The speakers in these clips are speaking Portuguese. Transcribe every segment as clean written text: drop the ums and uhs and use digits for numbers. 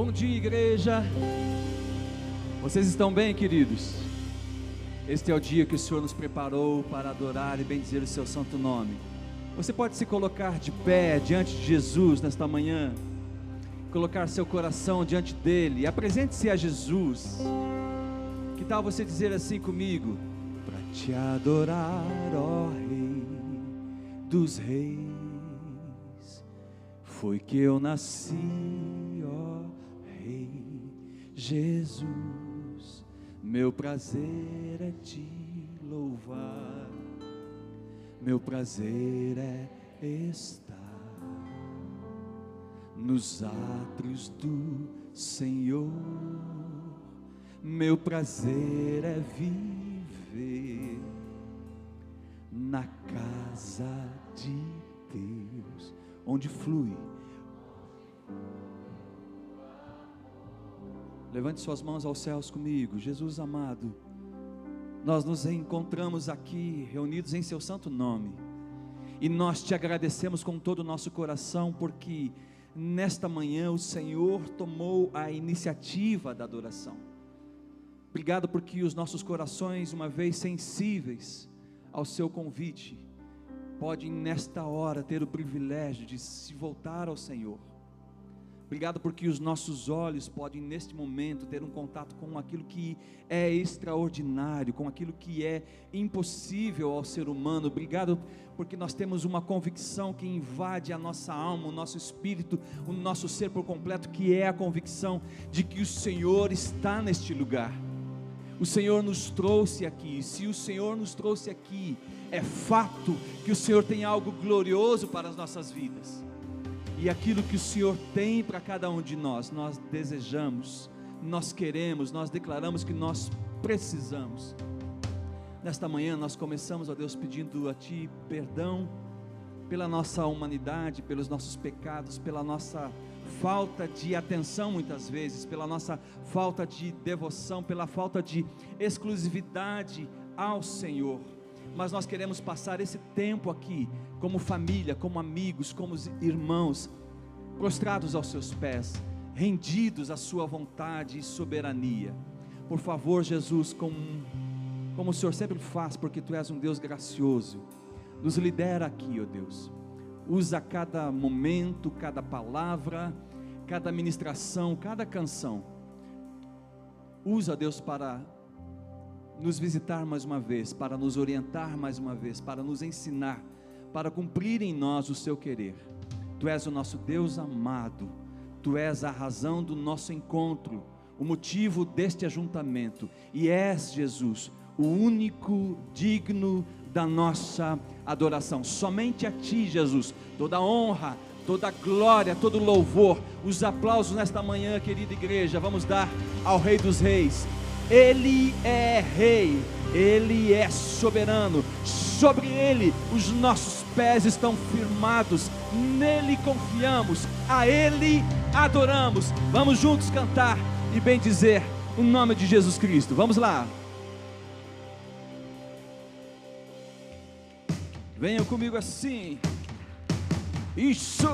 Bom dia, igreja. Vocês estão bem, queridos? Este é o dia que o Senhor nos preparou para adorar e bendizer o seu santo nome. Você pode se colocar de pé diante de Jesus nesta manhã, colocar seu coração diante dele, apresente-se a Jesus. Que tal você dizer assim comigo? Para te adorar, ó Rei dos Reis, foi que eu nasci, ó Rei Jesus. Meu prazer é te louvar, meu prazer é estar nos átrios do Senhor. Meu prazer é viver na casa de Deus, onde flui. Levante suas mãos aos céus comigo. Jesus amado, nós nos encontramos aqui reunidos em seu santo nome, e nós te agradecemos com todo o nosso coração, porque nesta manhã o Senhor tomou a iniciativa da adoração. Obrigado porque os nossos corações, uma vez sensíveis ao seu convite, podem nesta hora ter o privilégio de se voltar ao Senhor. Obrigado porque os nossos olhos podem neste momento ter um contato com aquilo que é extraordinário, com aquilo que é impossível ao ser humano. Obrigado porque nós temos uma convicção que invade a nossa alma, o nosso espírito, o nosso ser por completo, que é a convicção de que o Senhor está neste lugar. O Senhor nos trouxe aqui. Se o Senhor nos trouxe aqui, é fato que o Senhor tem algo glorioso para as nossas vidas. E aquilo que o Senhor tem para cada um de nós desejamos, nós queremos, nós declaramos que nós precisamos. Nesta manhã nós começamos, ó Deus, pedindo a Ti perdão pela nossa humanidade, pelos nossos pecados, pela nossa falta de atenção muitas vezes, pela nossa falta de devoção, pela falta de exclusividade ao Senhor. Mas nós queremos passar esse tempo aqui, como família, como amigos, como irmãos, prostrados aos seus pés, rendidos à sua vontade e soberania. Por favor, Jesus, como o Senhor sempre faz, porque Tu és um Deus gracioso, nos lidera aqui, ó Deus. Usa cada momento, cada palavra, cada ministração, cada canção. Usa, Deus, para nos visitar mais uma vez, para nos orientar mais uma vez, para nos ensinar, para cumprir em nós o Seu querer. Tu és o nosso Deus amado, Tu és a razão do nosso encontro, o motivo deste ajuntamento, e és, Jesus, o único digno da nossa adoração. Somente a Ti, Jesus, toda honra, toda glória, todo louvor, os aplausos nesta manhã, querida igreja, vamos dar ao Rei dos Reis. Ele é Rei, Ele é soberano, sobre Ele os nossos pés estão firmados, nele confiamos, a Ele adoramos. Vamos juntos cantar e bendizer o nome de Jesus Cristo. Vamos lá. Venham comigo assim. Isso.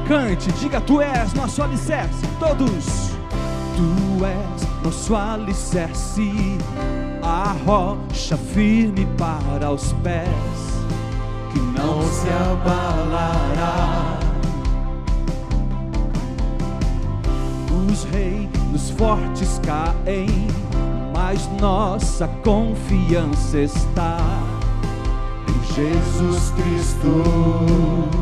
Cante, diga: Tu és nosso alicerce. Todos. Tu és nosso alicerce, a rocha firme para os pés, que não se abalará. Os reinos fortes caem, mas nossa confiança está em Jesus Cristo.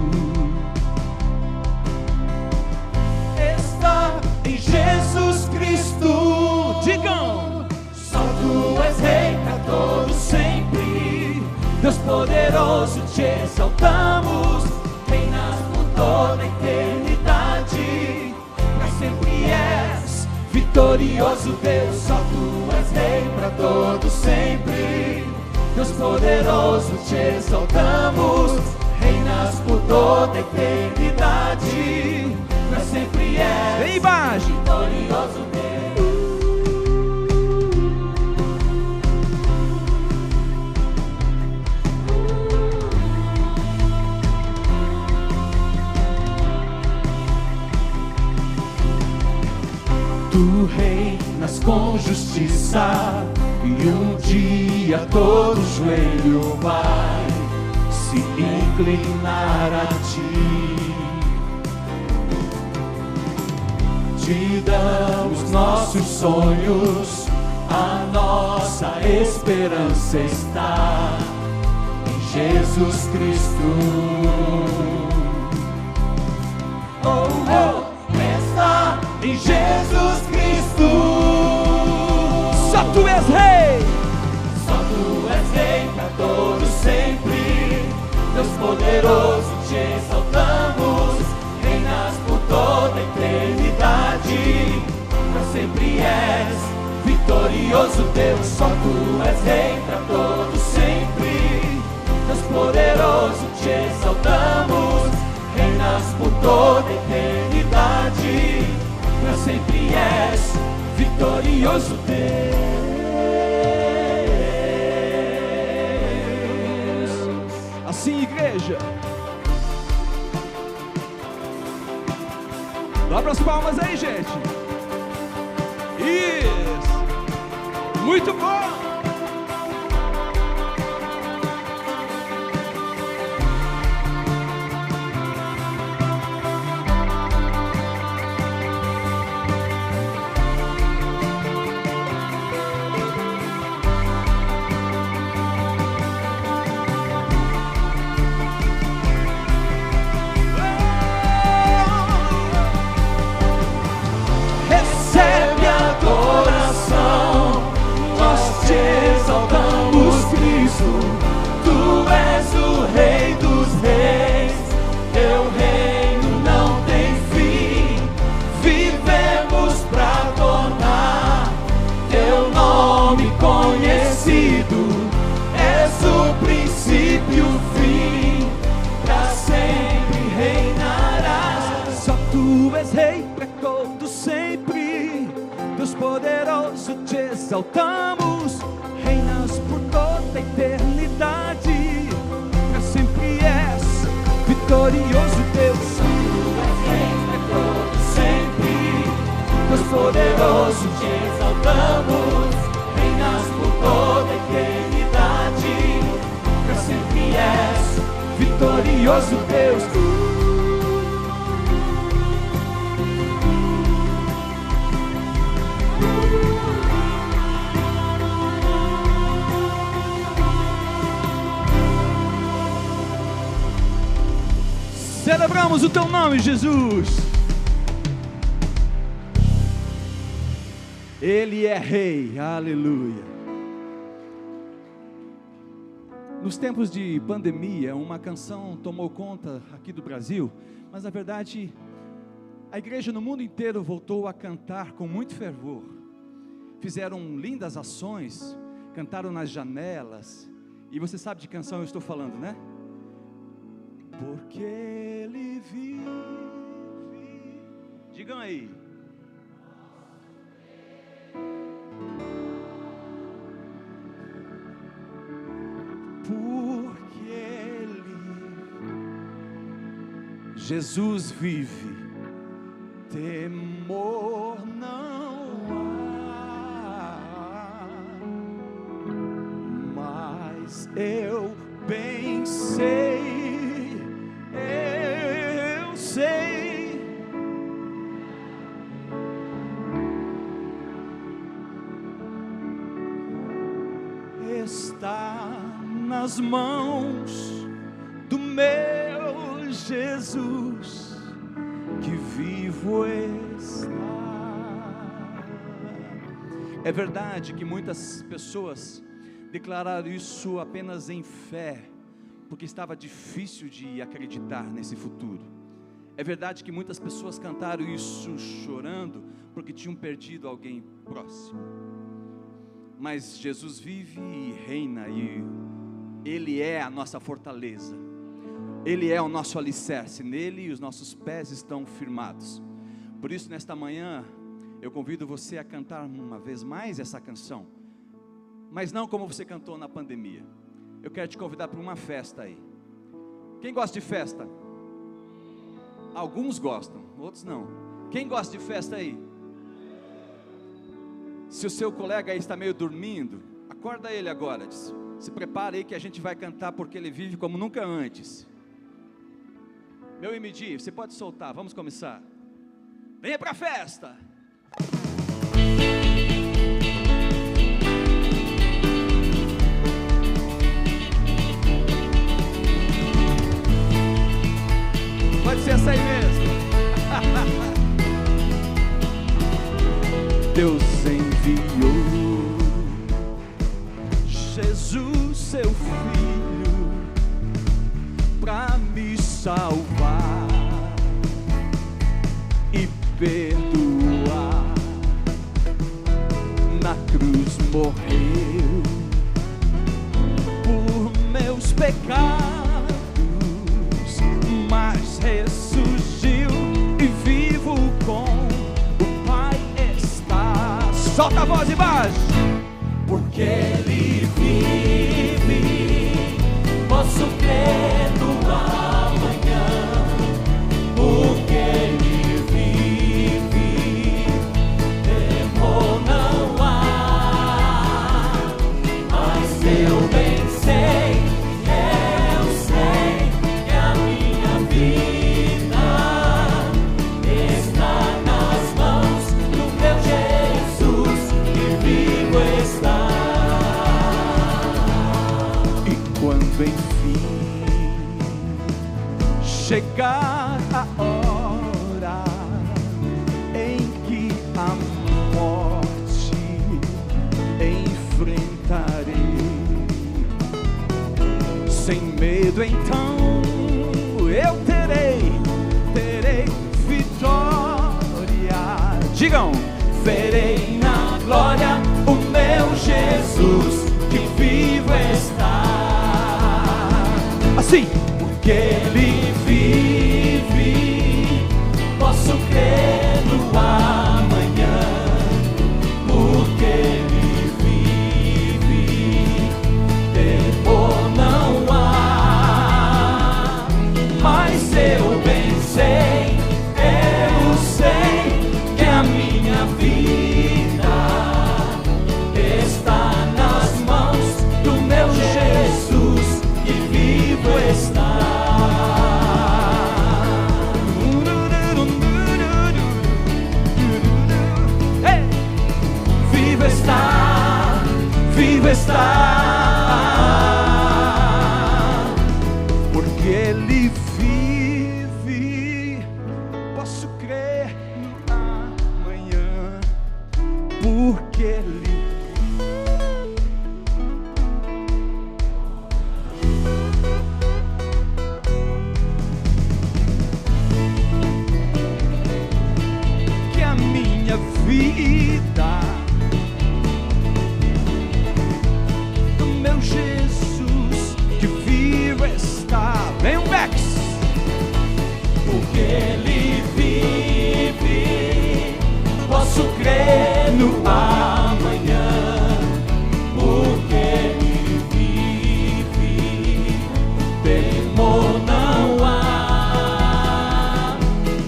Jesus Cristo, digam, só Tu és Rei para todo sempre, Deus poderoso, te exaltamos, reinas por todo toda a eternidade. Mas sempre és vitorioso Deus, só Tu és Rei para todo sempre. Deus poderoso, te exaltamos, reinas por toda a eternidade. Mas sempre és vitorioso Deus. Tu reinas com justiça, e um dia todo joelho vai se inclinar a Ti. Te damos nossos sonhos, a nossa esperança está em Jesus Cristo. Oh, oh, está em Jesus Cristo. Só Tu és Rei, só Tu és Rei para todos sempre. Deus poderoso, te exaltamos, reinas por toda a eternidade. Para sempre és vitorioso Deus, só Tu és Rei para todos sempre. Deus poderoso, te exaltamos, reinas por toda a eternidade. Para sempre és vitorioso Deus. Assim, igreja, dobra as palmas aí, gente. Isso, muito bom. Exaltamos, reinas por toda a eternidade. Para sempre és vitorioso Deus. Tu és Rei para todo sempre. Deus poderoso, te exaltamos, reinas por toda a eternidade. Para sempre és vitorioso Deus. Celebramos o Teu nome, Jesus. Ele é Rei, aleluia. Nos tempos de pandemia, uma canção tomou conta aqui do Brasil, mas na verdade, a igreja no mundo inteiro voltou a cantar com muito fervor. Fizeram lindas ações, cantaram nas janelas, e você sabe de que canção eu estou falando, né? Porque Ele vive. Digam aí. Porque Ele, Jesus vive, temor não há, mas eu bem sei. Eu sei, está nas mãos do meu Jesus, que vivo está. É verdade que muitas pessoas declararam isso apenas em fé, porque estava difícil de acreditar nesse futuro. É verdade que muitas pessoas cantaram isso chorando, porque tinham perdido alguém próximo. Mas Jesus vive e reina, e Ele é a nossa fortaleza, Ele é o nosso alicerce, nele os nossos pés estão firmados. Por isso, nesta manhã, eu convido você a cantar uma vez mais essa canção, mas não como você cantou na pandemia. Eu quero te convidar para uma festa aí. Quem gosta de festa? Alguns gostam, outros não. Quem gosta de festa aí? Se o seu colega aí está meio dormindo, acorda ele agora. Se prepare aí que a gente vai cantar, porque ele vive como nunca antes. Meu MD, você pode soltar, vamos começar. Venha para a festa. Pode ser essa aí mesmo. Deus enviou Jesus, seu Filho, para me salvar e perdoar. Na cruz morreu por meus pecados, mas ressurgiu e vivo com o Pai está. Solta a voz embaixo. Porque Ele vive, posso crer no amanhã. Porque Ele vive, temor não há. Mas eu bem sei, eu sei que a minha vida está nas mãos do meu Jesus, que vivo está. E quando enfim chegar a hora em que a morte enfrentarei, sem medo então eu terei vitória. Digam, verei na glória o meu Jesus, que vivo está. Assim, porque Ele vive, posso crer no amanhã. Porque Ele vive, temor não há. Mas eu bem sei, eu sei que a minha vida está nas mãos do meu Jesus, que vivo está. Hey! Vivo está, vivo está. Porque Ele vive, posso crer no amanhã. Porque Ele que a minha vida do meu Jesus, que vivo está. Vem um Bex. Porque Ele vive, posso crer no amanhã. Porque Ele vive, temor não há.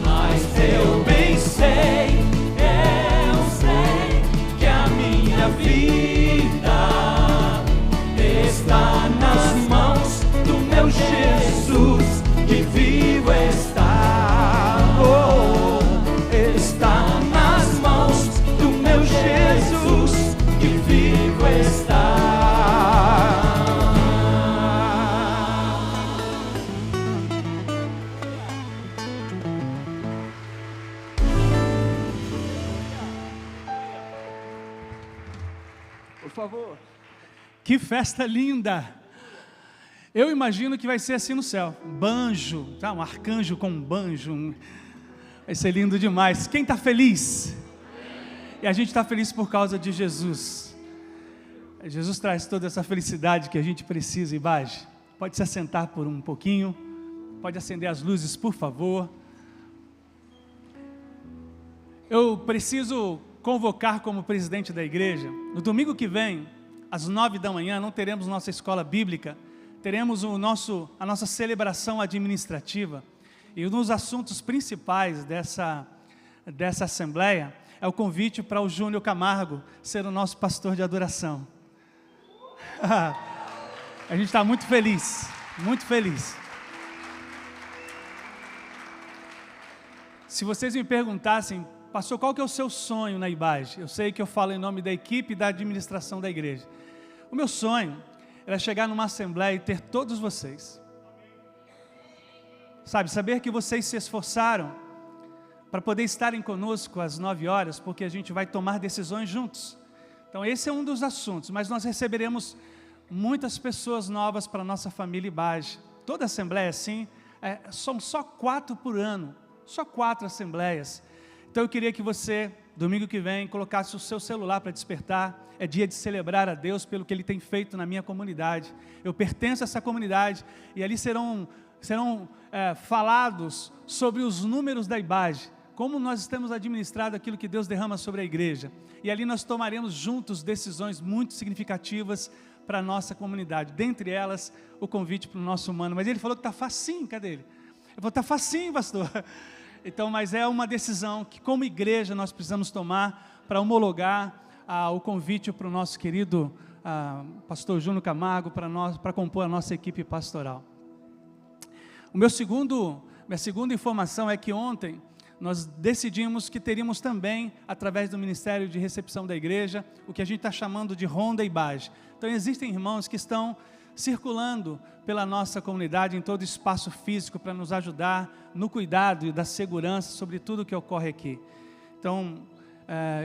Mas eu bem sei, eu sei que a minha vida está nas mãos do meu Jesus, que vivo está. Oh, está nas mãos do meu Jesus, que vivo está. Por favor. Que festa linda! Eu imagino que vai ser assim no céu, um banjo, tá? Um arcanjo com um banjo, vai ser lindo demais. Quem está feliz? E a gente está feliz por causa de Jesus. Jesus traz toda essa felicidade que a gente precisa, Ibage. Pode se assentar por um pouquinho, pode acender as luzes, por favor. Eu preciso convocar como presidente da igreja, no domingo que vem, às 9 da manhã, não teremos nossa escola bíblica, teremos a nossa celebração administrativa, e um dos assuntos principais dessa assembleia é o convite para o Júnior Camargo ser o nosso pastor de adoração. A gente está muito feliz, muito feliz. Se vocês me perguntassem, pastor, qual que é o seu sonho na Ibage? Eu sei que eu falo em nome da equipe e da administração da igreja. O meu sonho era chegar numa assembleia e ter todos vocês. Sabe, saber que vocês se esforçaram para poder estarem conosco às 9 horas, porque a gente vai tomar decisões juntos. Então esse é um dos assuntos, mas nós receberemos muitas pessoas novas para a nossa família Ibage. Toda assembleia assim, são só 4 por ano, só 4 assembleias. Então eu queria que você, domingo que vem, colocasse o seu celular para despertar. É dia de celebrar a Deus pelo que Ele tem feito na minha comunidade. Eu pertenço a essa comunidade e ali serão falados sobre os números da Ibage, como nós temos administrado aquilo que Deus derrama sobre a igreja. E ali nós tomaremos juntos decisões muito significativas para a nossa comunidade. Dentre elas, o convite para o nosso humano. Mas ele falou que está facinho, cadê ele? Eu falei, está facinho, pastor. Então, mas é uma decisão que como igreja nós precisamos tomar para homologar o convite para o nosso querido pastor Júnior Camargo para compor a nossa equipe pastoral. Minha segunda informação é que ontem nós decidimos que teríamos também, através do Ministério de Recepção da Igreja, o que a gente está chamando de Ronda Ibage. Então existem irmãos que estão circulando pela nossa comunidade em todo o espaço físico para nos ajudar no cuidado e da segurança sobre tudo que ocorre aqui. Então,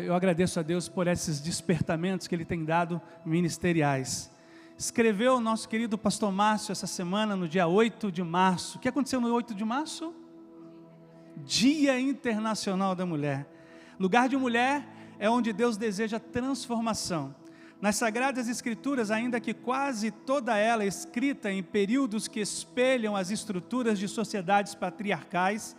eu agradeço a Deus por esses despertamentos que Ele tem dado ministeriais. Escreveu o nosso querido pastor Márcio essa semana, no dia 8 de março. O que aconteceu no 8 de março? Dia Internacional da Mulher. Lugar de mulher é onde Deus deseja transformação. Nas Sagradas Escrituras, ainda que quase toda ela é escrita em períodos que espelham as estruturas de sociedades patriarcais,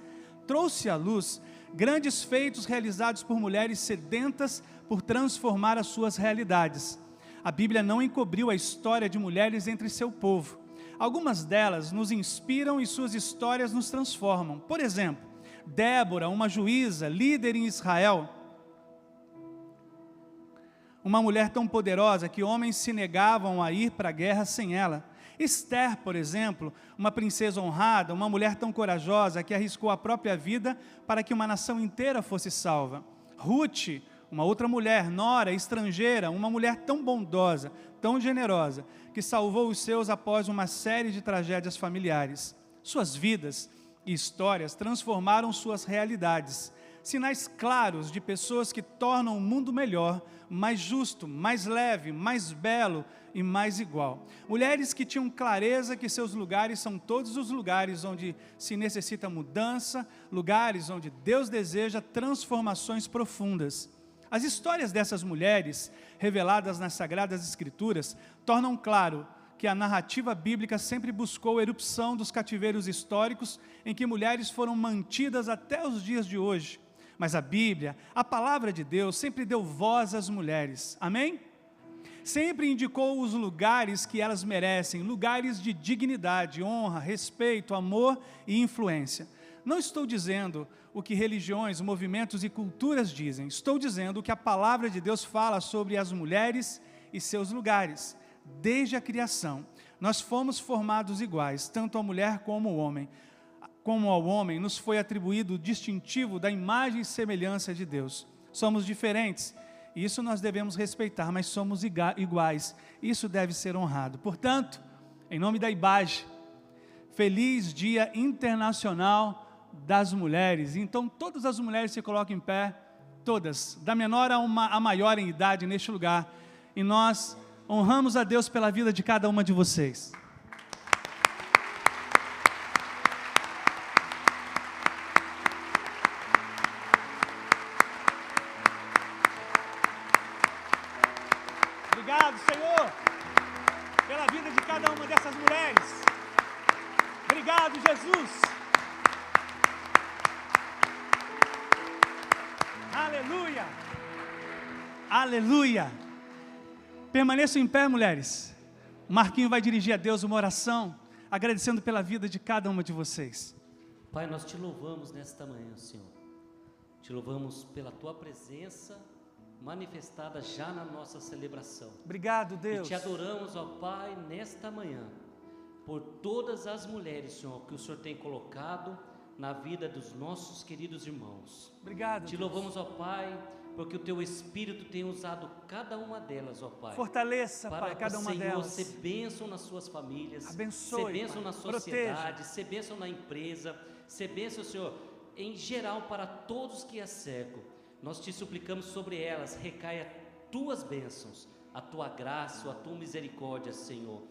trouxe à luz grandes feitos realizados por mulheres sedentas por transformar as suas realidades. A Bíblia não encobriu a história de mulheres entre seu povo. Algumas delas nos inspiram e suas histórias nos transformam. Por exemplo, Débora, uma juíza, líder em Israel, uma mulher tão poderosa que homens se negavam a ir para a guerra sem ela. Esther, por exemplo, uma princesa honrada, uma mulher tão corajosa que arriscou a própria vida para que uma nação inteira fosse salva. Ruth, uma outra mulher, nora, estrangeira, uma mulher tão bondosa, tão generosa, que salvou os seus após uma série de tragédias familiares. Suas vidas e histórias transformaram suas realidades. Sinais claros de pessoas que tornam o mundo melhor, mais justo, mais leve, mais belo e mais igual. Mulheres que tinham clareza que seus lugares são todos os lugares onde se necessita mudança, lugares onde Deus deseja transformações profundas. As histórias dessas mulheres, reveladas nas Sagradas Escrituras, tornam claro que a narrativa bíblica sempre buscou a erupção dos cativeiros históricos em que mulheres foram mantidas até os dias de hoje. Mas a Bíblia, a palavra de Deus, sempre deu voz às mulheres, amém? Sempre indicou os lugares que elas merecem, lugares de dignidade, honra, respeito, amor e influência. Não estou dizendo o que religiões, movimentos e culturas dizem, estou dizendo o que a palavra de Deus fala sobre as mulheres e seus lugares. Desde a criação, nós fomos formados iguais, tanto a mulher como o homem. Como ao homem nos foi atribuído o distintivo da imagem e semelhança de Deus. Somos diferentes, e isso nós devemos respeitar, mas somos iguais, isso deve ser honrado. Portanto, em nome da Ibage, feliz Dia Internacional das Mulheres. Então todas as mulheres se colocam em pé, todas, da menor a maior em idade neste lugar, e nós honramos a Deus pela vida de cada uma de vocês. Obrigado, Senhor, pela vida de cada uma dessas mulheres. Obrigado, Jesus. Aleluia. Aleluia. Permaneçam em pé, mulheres. O Marquinho vai dirigir a Deus uma oração, agradecendo pela vida de cada uma de vocês. Pai, nós te louvamos nesta manhã, Senhor. Te louvamos pela tua presença manifestada já na nossa celebração. Obrigado, Deus. E te adoramos, ó Pai, nesta manhã, por todas as mulheres, Senhor, que o Senhor tem colocado na vida dos nossos queridos irmãos. Obrigado. Te louvamos, ó Pai, porque o teu Espírito tem usado cada uma delas, ó Pai. Fortaleça, para Pai, cada uma Senhor, delas. ser bênção nas suas famílias, Abençoe, ser bênção Pai. na sociedade, Proteja. ser bênção na empresa, ser bênção, Senhor, em geral para todos que as cercam. Nós te suplicamos sobre elas, recaia tuas bênçãos, a tua graça, a tua misericórdia, Senhor.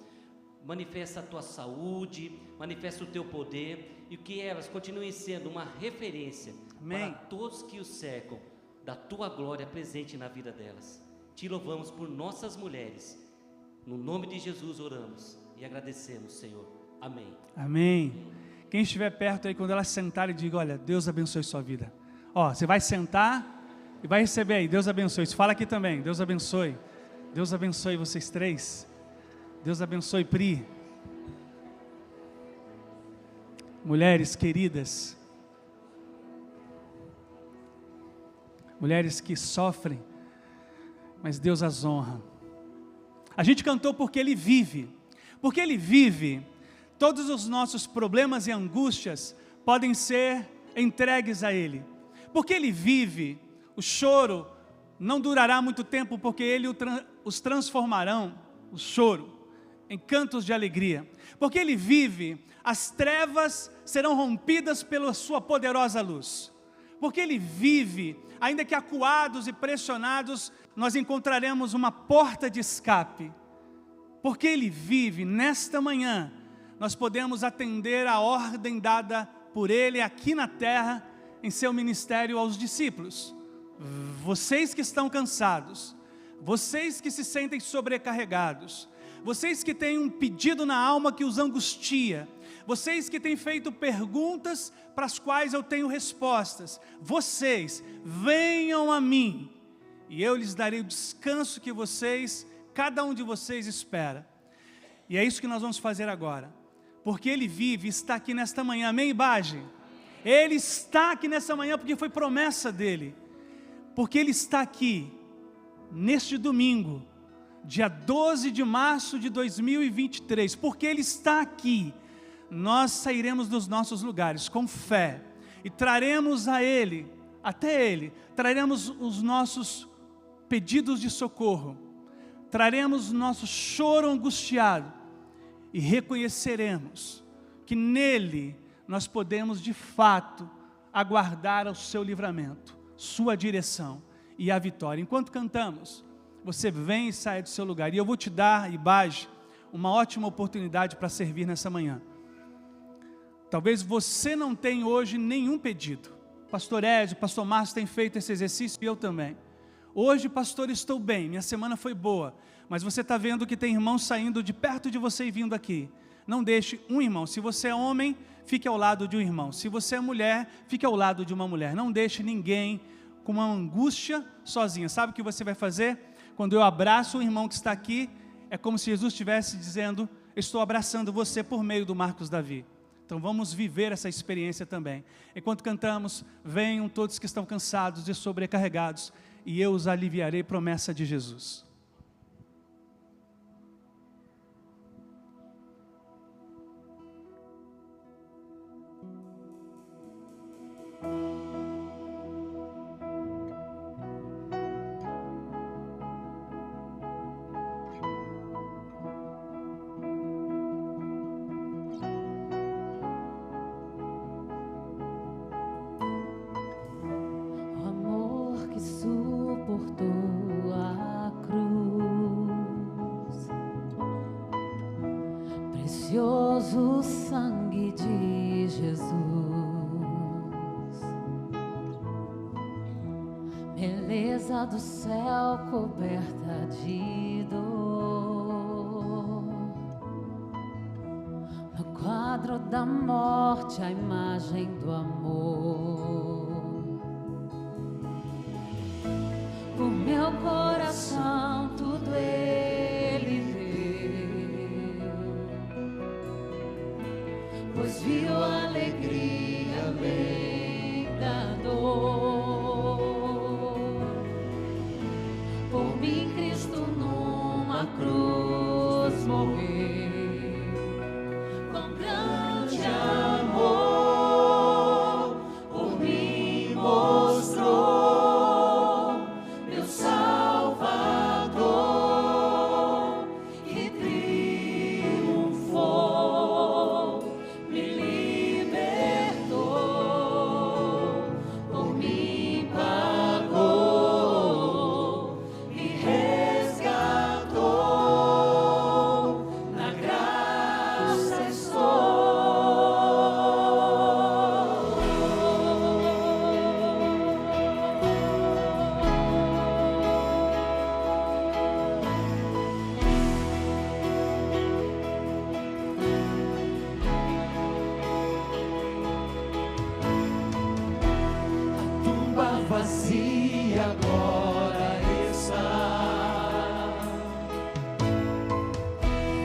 Manifesta a tua saúde, manifesta o teu poder, e que elas continuem sendo uma referência, Amém, para todos que os cercam, da tua glória presente na vida delas. Te louvamos por nossas mulheres. No nome de Jesus oramos e agradecemos, Senhor. Amém. Amém. Quem estiver perto aí, quando elas sentarem, diga: olha, Deus abençoe sua vida. Ó, você vai sentar e vai receber aí, Deus abençoe. Isso fala aqui também, Deus abençoe. Deus abençoe vocês três. Deus abençoe, Pri. Mulheres queridas, mulheres que sofrem, mas Deus as honra. A gente cantou porque Ele vive. Porque Ele vive, todos os nossos problemas e angústias podem ser entregues a Ele. Porque Ele vive, o choro não durará muito tempo, porque Ele os transformarão, o choro, em cantos de alegria. Porque Ele vive, as trevas serão rompidas pela sua poderosa luz. Porque Ele vive, ainda que acuados e pressionados, nós encontraremos uma porta de escape. Porque Ele vive, nesta manhã, nós podemos atender a ordem dada por Ele aqui na terra, em seu ministério aos discípulos. Vocês que estão cansados, vocês que se sentem sobrecarregados, vocês que têm um pedido na alma que os angustia, vocês que têm feito perguntas para as quais eu tenho respostas, vocês, venham a mim, e eu lhes darei o descanso que vocês, cada um de vocês espera. E é isso que nós vamos fazer agora, porque Ele vive, está aqui nesta manhã, amém, Ibage? Ele está aqui nessa manhã porque foi promessa dEle, porque Ele está aqui, neste domingo, dia 12 de março de 2023, porque Ele está aqui, nós sairemos dos nossos lugares com fé, e traremos a Ele, até Ele, traremos os nossos pedidos de socorro, traremos nosso choro angustiado, e reconheceremos que nele nós podemos de fato aguardar o seu livramento, sua direção e a vitória. Enquanto cantamos, você vem e sai do seu lugar, e eu vou te dar, Ibage, uma ótima oportunidade para servir nessa manhã. Talvez você não tenha hoje nenhum pedido. Pastor Ed, Pastor Márcio tem feito esse exercício e eu também. Hoje, pastor, estou bem, minha semana foi boa, mas você está vendo que tem irmãos saindo de perto de você e vindo aqui. Não deixe um irmão. Se você é homem, fique ao lado de um irmão. Se você é mulher, fique ao lado de uma mulher. Não deixe ninguém com uma angústia sozinha. Sabe o que você vai fazer? Quando eu abraço o irmão que está aqui, é como se Jesus estivesse dizendo: estou abraçando você por meio do Marcos Davi. Então vamos viver essa experiência também. Enquanto cantamos, venham todos que estão cansados e sobrecarregados, e eu os aliviarei, promessa de Jesus. Precioso sangue de Jesus, beleza rosa do céu coberta de dor, no quadro da morte a imagem do amor. Por meu coração tudo Ele deu, pois viu a alegria além da dor. Por mim Cristo numa cruz morreu, com grande amor por mim mostrou meu Salvador, que triunfou, me libertou, por mim pagou, me resgatou, na graça estou. Tumba vazia agora está,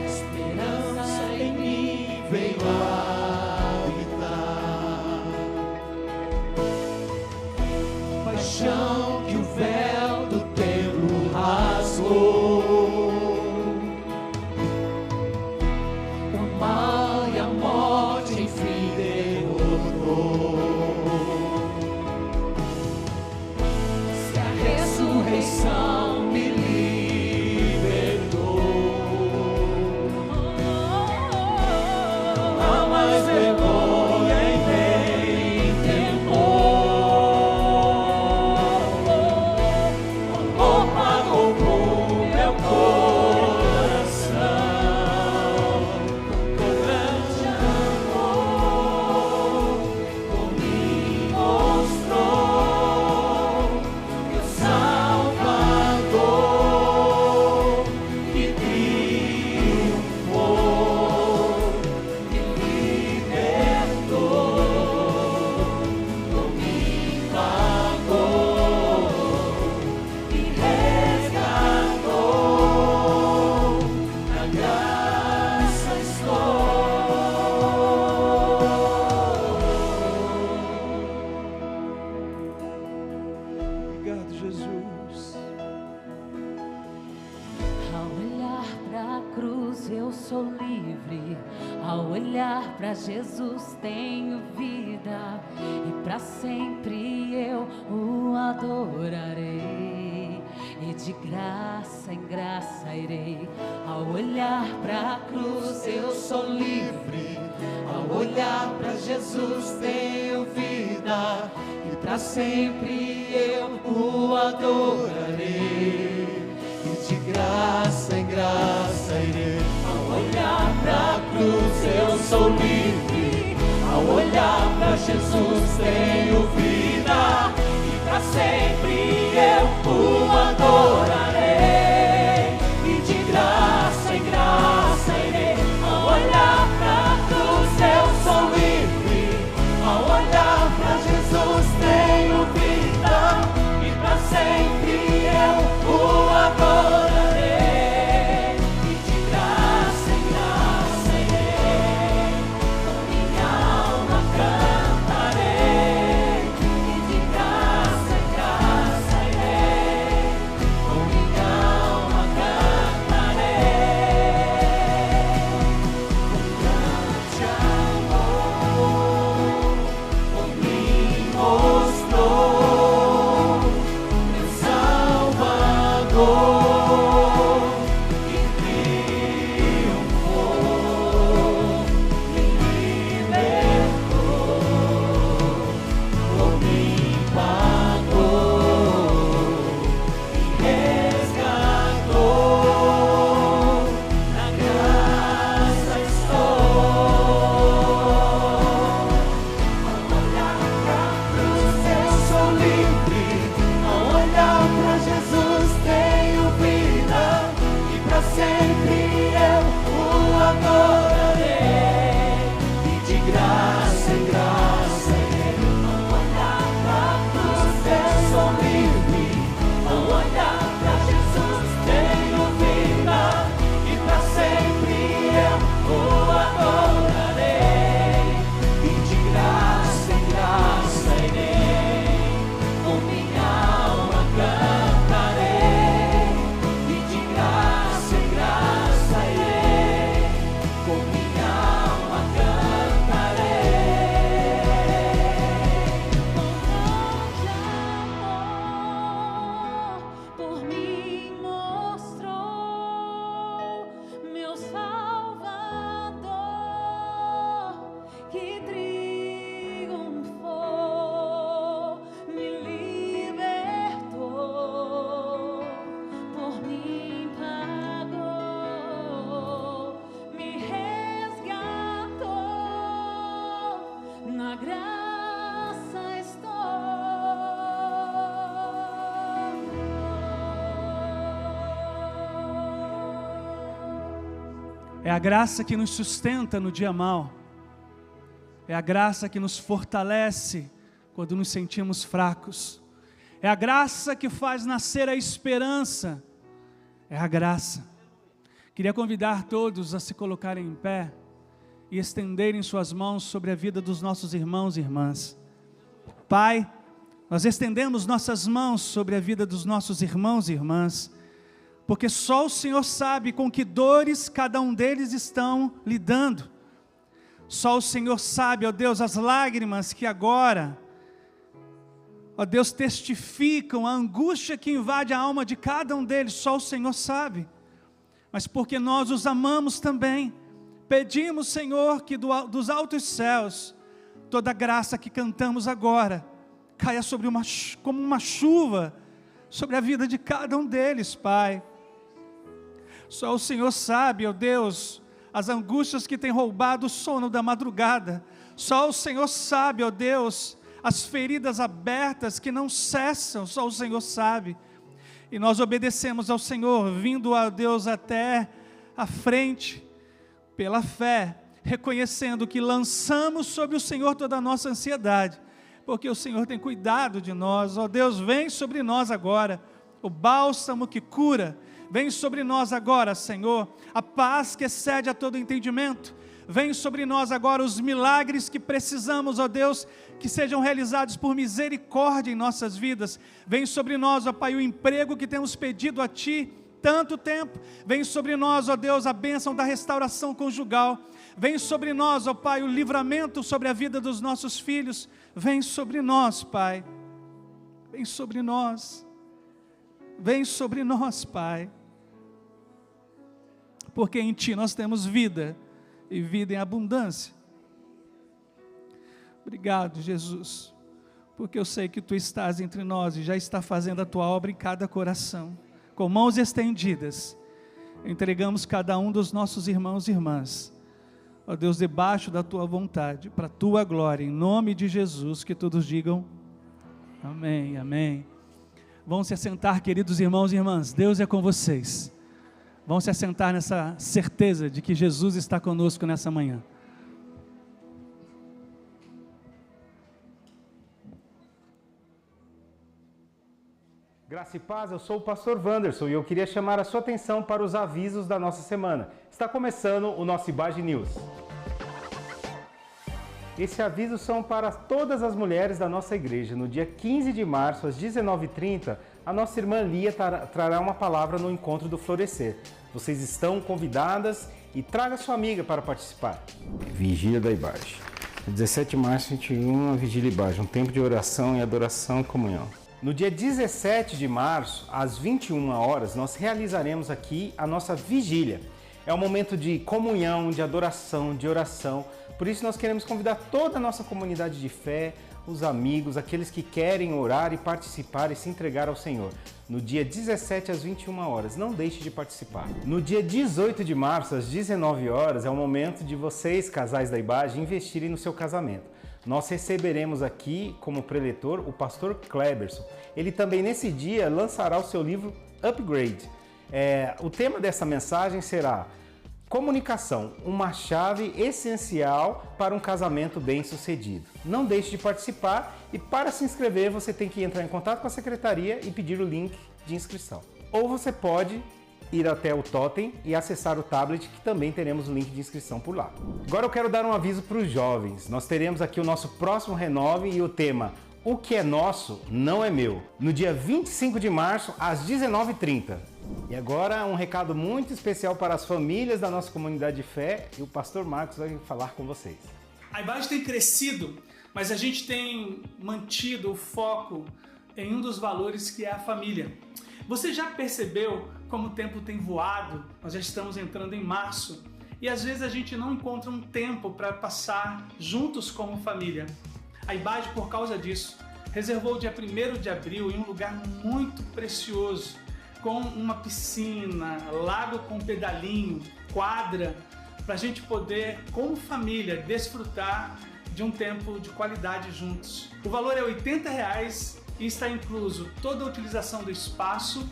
esperança em mim veio habitar, paixão que o véu do templo rasgou, o mal e a morte enfim derrotou. Se a ressurreição me libertou, não há mais vergonha e nem temor. O amor pagou com meu coração, com grande amor, por mim mostrou meu Salvador, que triunfou, me libertou, por mim pagou, me resgatou, na graça estou. Obrigado, Jesus. Ao olhar pra cruz eu sou livre, ao olhar pra Jesus tenho vida, e pra sempre eu o adorarei, e de graça em graça irei. Ao olhar pra cruz eu sou livre, Ao olhar pra Jesus tenho vida, e pra sempre eu o adorarei, e de graça em graça irei. Ao olhar pra cruz eu sou livre, ao olhar pra Jesus tenho vida, e pra sempre eu o adorarei, e de graça em graça irei. Ao olhar pra cruz eu sou livre, ao olhar pra Jesus tenho vida, e pra sempre eu o adorarei, e de graça em graça irei, com minha alma cantarei, e de graça em graça irei, com É a graça que nos sustenta no dia mau. É a graça que nos fortalece quando nos sentimos fracos. É a graça que faz nascer a esperança. É a graça. Queria convidar todos a se colocarem em pé e estenderem suas mãos sobre a vida dos nossos irmãos e irmãs. Pai, nós estendemos nossas mãos sobre a vida dos nossos irmãos e irmãs, porque só o Senhor sabe com que dores cada um deles estão lidando. Só o Senhor sabe, ó Deus, as lágrimas que agora, ó Deus, testificam a angústia que invade a alma de cada um deles. Só o Senhor sabe. Mas porque nós os amamos também, pedimos, Senhor, que dos altos céus, toda a graça que cantamos agora, caia como uma chuva, sobre a vida de cada um deles, Pai. Só o Senhor sabe, ó Deus, as angústias que têm roubado o sono da madrugada. Só o Senhor sabe, ó Deus, as feridas abertas que não cessam. Só o Senhor sabe. E nós obedecemos ao Senhor, vindo a Deus até a frente, pela fé, reconhecendo que lançamos sobre o Senhor toda a nossa ansiedade, porque o Senhor tem cuidado de nós. Ó Deus, vem sobre nós agora o bálsamo que cura. Vem sobre nós agora, Senhor, a paz que excede a todo entendimento. Vem sobre nós agora os milagres que precisamos, ó Deus, que sejam realizados por misericórdia em nossas vidas. Vem sobre nós, ó Pai, o emprego que temos pedido a Ti tanto tempo. Vem sobre nós, ó Deus, a bênção da restauração conjugal. Vem sobre nós, ó Pai, o livramento sobre a vida dos nossos filhos. Vem sobre nós, Pai. Vem sobre nós. Vem sobre nós, Pai. Porque em Ti nós temos vida, e vida em abundância. Obrigado, Jesus, porque eu sei que Tu estás entre nós e já está fazendo a Tua obra em cada coração. Com mãos estendidas, entregamos cada um dos nossos irmãos e irmãs, ó Deus, debaixo da Tua vontade, para a Tua glória, em nome de Jesus, que todos digam amém, amém. Vão se assentar, queridos irmãos e irmãs, Deus é com vocês. Vão se assentar nessa certeza de que Jesus está conosco nessa manhã. Graça e paz, eu sou o pastor Wanderson e eu queria chamar a sua atenção para os avisos da nossa semana. Está começando o nosso IBAGE News. Esse aviso são para todas as mulheres da nossa igreja. No dia 15 de março, às 19h30, a nossa irmã Lia trará uma palavra no Encontro do Florescer. Vocês estão convidadas e traga sua amiga para participar. Vigília da IBAGE. 17 de março, 21, a Vigília IBAGE, um tempo de oração e adoração e comunhão. No dia 17 de março, às 21 horas, nós realizaremos aqui a nossa vigília. É um momento de comunhão, de adoração, de oração. Por isso nós queremos convidar toda a nossa comunidade de fé, os amigos, aqueles que querem orar e participar e se entregar ao Senhor. No dia 17 às 21 horas, não deixe de participar. No dia 18 de março, às 19 horas, é o momento de vocês, casais da IBAGE, investirem no seu casamento. Nós receberemos aqui como preletor o pastor Kleberson. Ele também nesse dia lançará o seu livro Upgrade. O tema dessa mensagem será comunicação, uma chave essencial para um casamento bem-sucedido. Não deixe de participar e para se inscrever você tem que entrar em contato com a secretaria e pedir o link de inscrição. Ou você pode ir até o Totem e acessar o tablet, que também teremos o link de inscrição por lá. Agora eu quero dar um aviso para os jovens. Nós teremos aqui o nosso próximo Renove e o tema O que é nosso não é meu, no dia 25 de março, às 19h30. E agora um recado muito especial para as famílias da nossa comunidade de fé, e o pastor Marcos vai falar com vocês. A IBAGE tem crescido, mas a gente tem mantido o foco em um dos valores, que é a família. Você já percebeu como o tempo tem voado? Nós já estamos entrando em março e às vezes a gente não encontra um tempo para passar juntos como família. A IBAGE, por causa disso, reservou o dia 1º de abril em um lugar muito precioso, com uma piscina, lago com pedalinho, quadra, para a gente poder, como família, desfrutar de um tempo de qualidade juntos. O valor é R$ 80 e está incluso toda a utilização do espaço,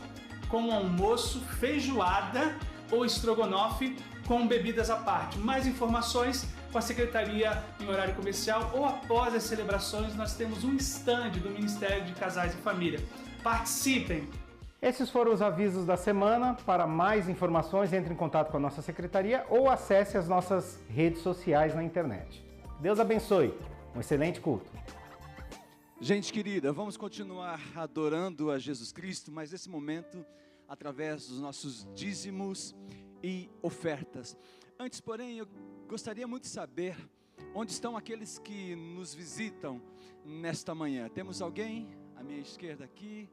com almoço, feijoada, ou estrogonofe com bebidas à parte. Mais informações com a secretaria em horário comercial ou após as celebrações nós temos um stand do Ministério de Casais e Família. Participem! Esses foram os avisos da semana. Para mais informações, entre em contato com a nossa secretaria ou acesse as nossas redes sociais na internet. Deus abençoe. Um excelente culto. Gente querida, vamos continuar adorando a Jesus Cristo, mas nesse momento, através dos nossos dízimos e ofertas. Antes, porém, eu gostaria muito de saber onde estão aqueles que nos visitam nesta manhã. Temos alguém à minha esquerda aqui,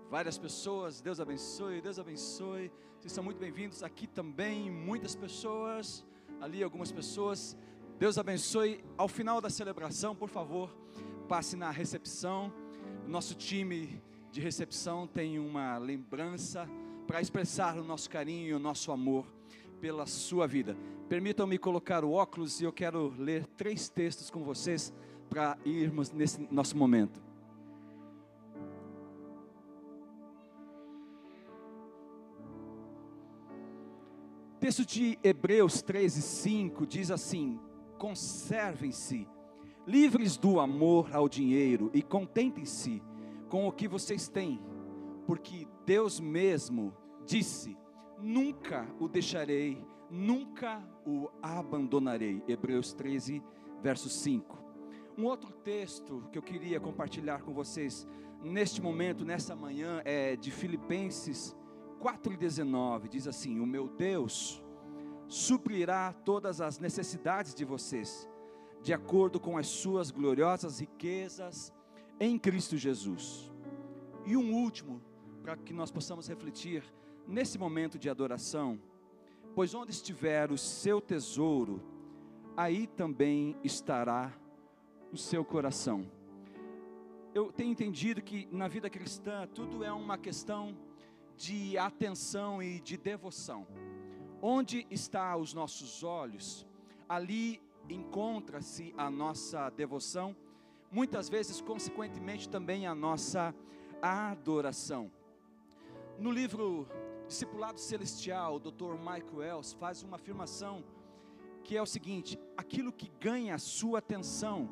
várias pessoas. Deus abençoe, Deus abençoe. Vocês são muito bem-vindos aqui também, muitas pessoas, ali algumas pessoas. Deus abençoe. Ao final da celebração, por favor, passe na recepção. O nosso time de recepção tem uma lembrança para expressar o nosso carinho e o nosso amor pela sua vida. Permitam-me colocar o óculos e eu quero ler 3 textos com vocês para irmos nesse nosso momento. Texto de Hebreus 13:5 diz assim: conservem-se livres do amor ao dinheiro e contentem-se com o que vocês têm, porque Deus mesmo disse: nunca o deixarei, nunca o abandonarei. Hebreus 13, verso 5. Um outro texto que eu queria compartilhar com vocês neste momento, nessa manhã, é de Filipenses 4:19, diz assim: o meu Deus suprirá todas as necessidades de vocês, de acordo com as suas gloriosas riquezas em Cristo Jesus. E um último, para que nós possamos refletir nesse momento de adoração: pois onde estiver o seu tesouro, aí também estará o seu coração. Eu tenho entendido que na vida cristã tudo é uma questão de atenção e de devoção. Onde estão os nossos olhos, ali encontra-se a nossa devoção, muitas vezes, consequentemente, também a nossa adoração. No livro Discipulado Celestial, o Dr. Michael Wells faz uma afirmação que é o seguinte: aquilo que ganha a sua atenção,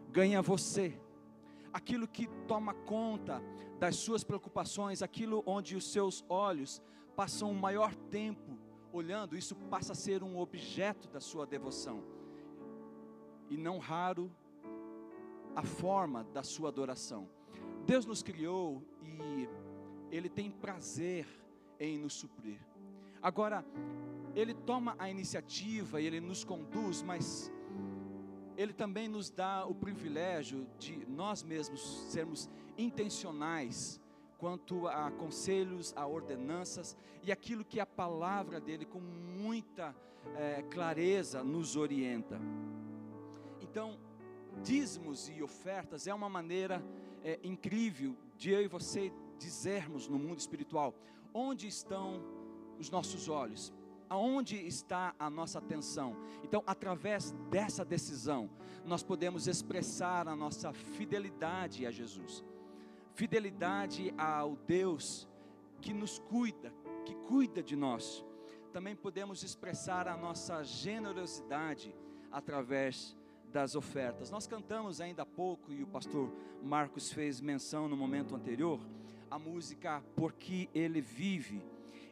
ganha você. Aquilo que toma conta das suas preocupações, aquilo onde os seus olhos passam o maior tempo olhando, isso passa a ser um objeto da sua devoção. E não raro, a forma da sua adoração. Deus nos criou e Ele tem prazer em nos suprir. Agora, Ele toma a iniciativa e Ele nos conduz, mas Ele também nos dá o privilégio de nós mesmos sermos intencionais quanto a conselhos, a ordenanças e aquilo que a palavra dEle com muita clareza nos orienta. Então, dízimos e ofertas é uma maneira incrível de eu e você dizermos no mundo espiritual: onde estão os nossos olhos? Aonde está a nossa atenção? Então, através dessa decisão, nós podemos expressar a nossa fidelidade a Jesus, fidelidade ao Deus que nos cuida, que cuida de nós. Também podemos expressar a nossa generosidade através das ofertas. Nós cantamos ainda há pouco, e o pastor Marcos fez menção no momento anterior, a música Porque Ele Vive.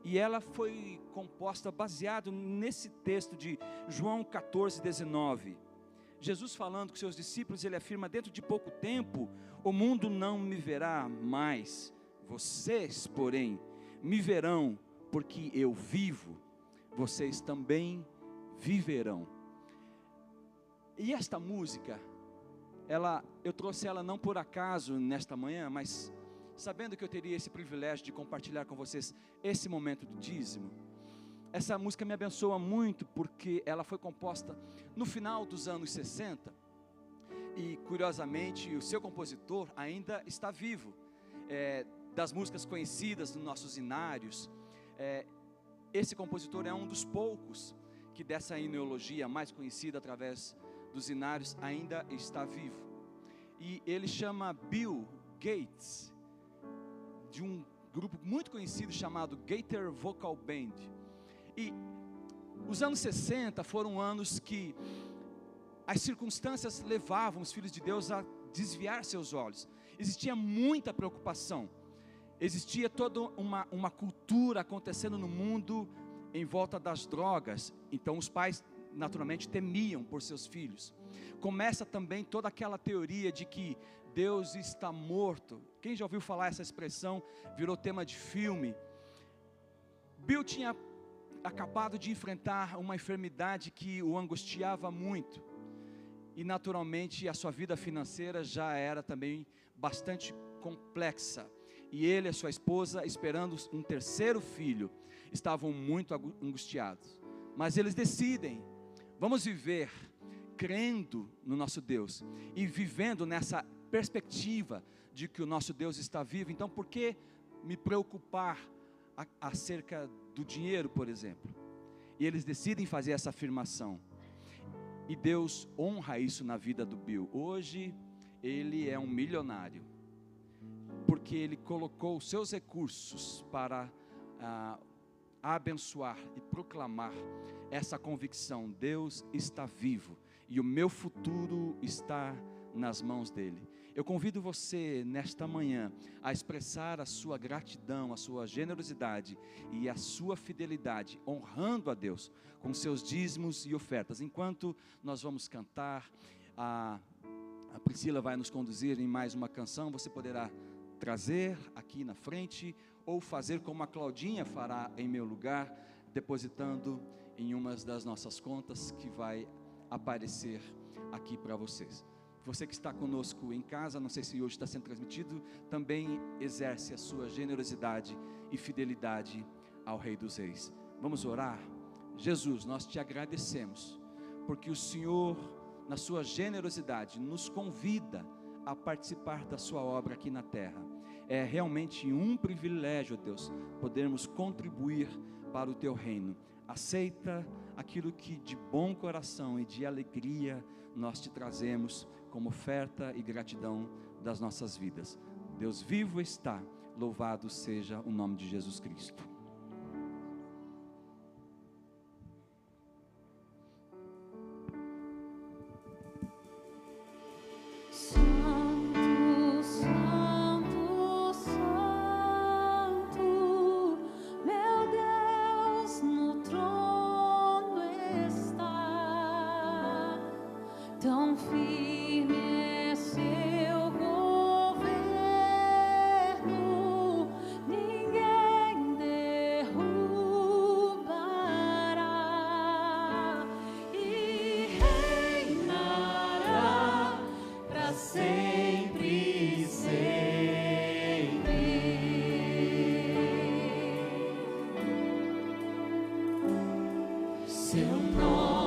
E ela foi composta baseado nesse texto de João 14:19. Jesus falando com seus discípulos, ele afirma: dentro de pouco tempo, o mundo não me verá mais. Vocês, porém, me verão, porque eu vivo. Vocês também viverão. E esta música, eu trouxe ela não por acaso nesta manhã, mas sabendo que eu teria esse privilégio de compartilhar com vocês esse momento do dízimo. Essa música me abençoa muito porque ela foi composta no final dos anos 60 e, curiosamente, o seu compositor ainda está vivo. Das músicas conhecidas nos nossos hinários, esse compositor é um dos poucos que dessa eneologia mais conhecida através dos hinários ainda está vivo. E ele chama Bill Gates, de um grupo muito conhecido chamado Gaither Vocal Band. E os anos 60 foram anos que as circunstâncias levavam os filhos de Deus a desviar seus olhos. Existia muita preocupação. Existia toda uma cultura acontecendo no mundo em volta das drogas. Então os pais naturalmente temiam por seus filhos. Começa também toda aquela teoria de que Deus está morto. Quem já ouviu falar essa expressão? Virou tema de filme. Bill tinha acabado de enfrentar uma enfermidade que o angustiava muito. E naturalmente a sua vida financeira já era também bastante complexa. E ele e a sua esposa, esperando um terceiro filho, estavam muito angustiados. Mas eles decidem, vamos viver crendo no nosso Deus e vivendo nessa perspectiva de que o nosso Deus está vivo. Então por que me preocupar acerca do dinheiro, por exemplo? E eles decidem fazer essa afirmação. E Deus honra isso na vida do Bill. Hoje ele é um milionário, porque ele colocou os seus recursos para abençoar e proclamar essa convicção: Deus está vivo e o meu futuro está nas mãos dele. Eu convido você nesta manhã a expressar a sua gratidão, a sua generosidade e a sua fidelidade, honrando a Deus com seus dízimos e ofertas. Enquanto nós vamos cantar, a Priscila vai nos conduzir em mais uma canção. Você poderá trazer aqui na frente ou fazer como a Claudinha fará em meu lugar, depositando em uma das nossas contas que vai aparecer aqui para vocês. Você que está conosco em casa, não sei se hoje está sendo transmitido, também exerce a sua generosidade e fidelidade ao Rei dos Reis. Vamos orar? Jesus, nós te agradecemos, porque o Senhor, na sua generosidade, nos convida a participar da sua obra aqui na terra. É realmente um privilégio, Deus, podermos contribuir para o teu reino. Aceita aquilo que de bom coração e de alegria nós te trazemos como oferta e gratidão das nossas vidas. Deus vivo está, louvado seja o nome de Jesus Cristo. Tão firme é seu governo, ninguém derrubará, e reinará para sempre e sempre. Seu nome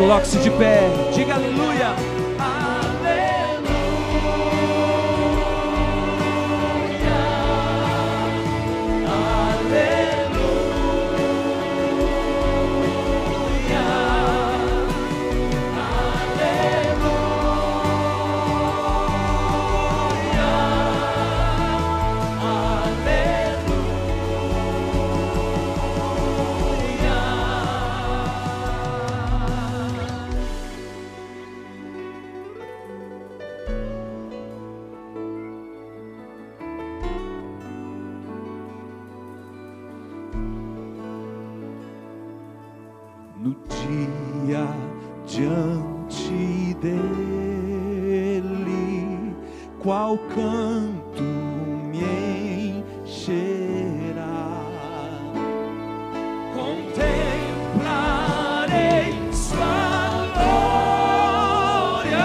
Coloque-se de pé, diga aleluia. No dia diante dele, qual canto me encherá? Contemplarei sua glória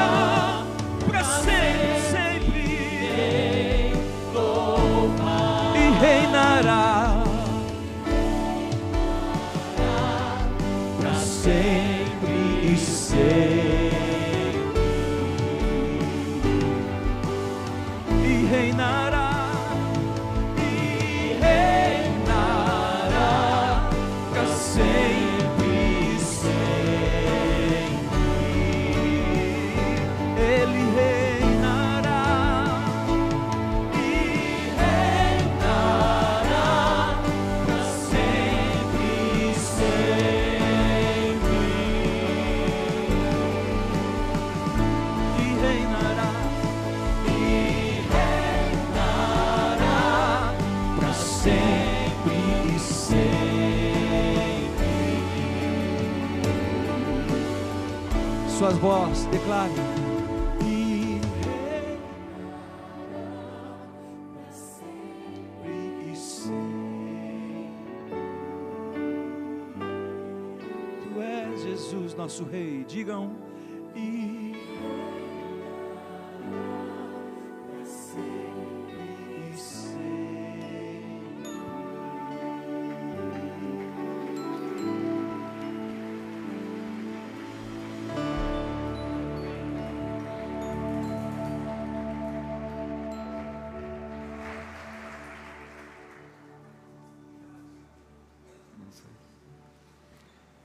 para sempre, sempre, e reinará sempre e sempre, e reinará para sempre e sempre. Ele reinará para sempre e sempre. Para sempre e sempre. Suas vozes declarem. E reinará para sempre e sempre. Tu és Jesus, nosso Rei. Digam. E para sempre e sempre.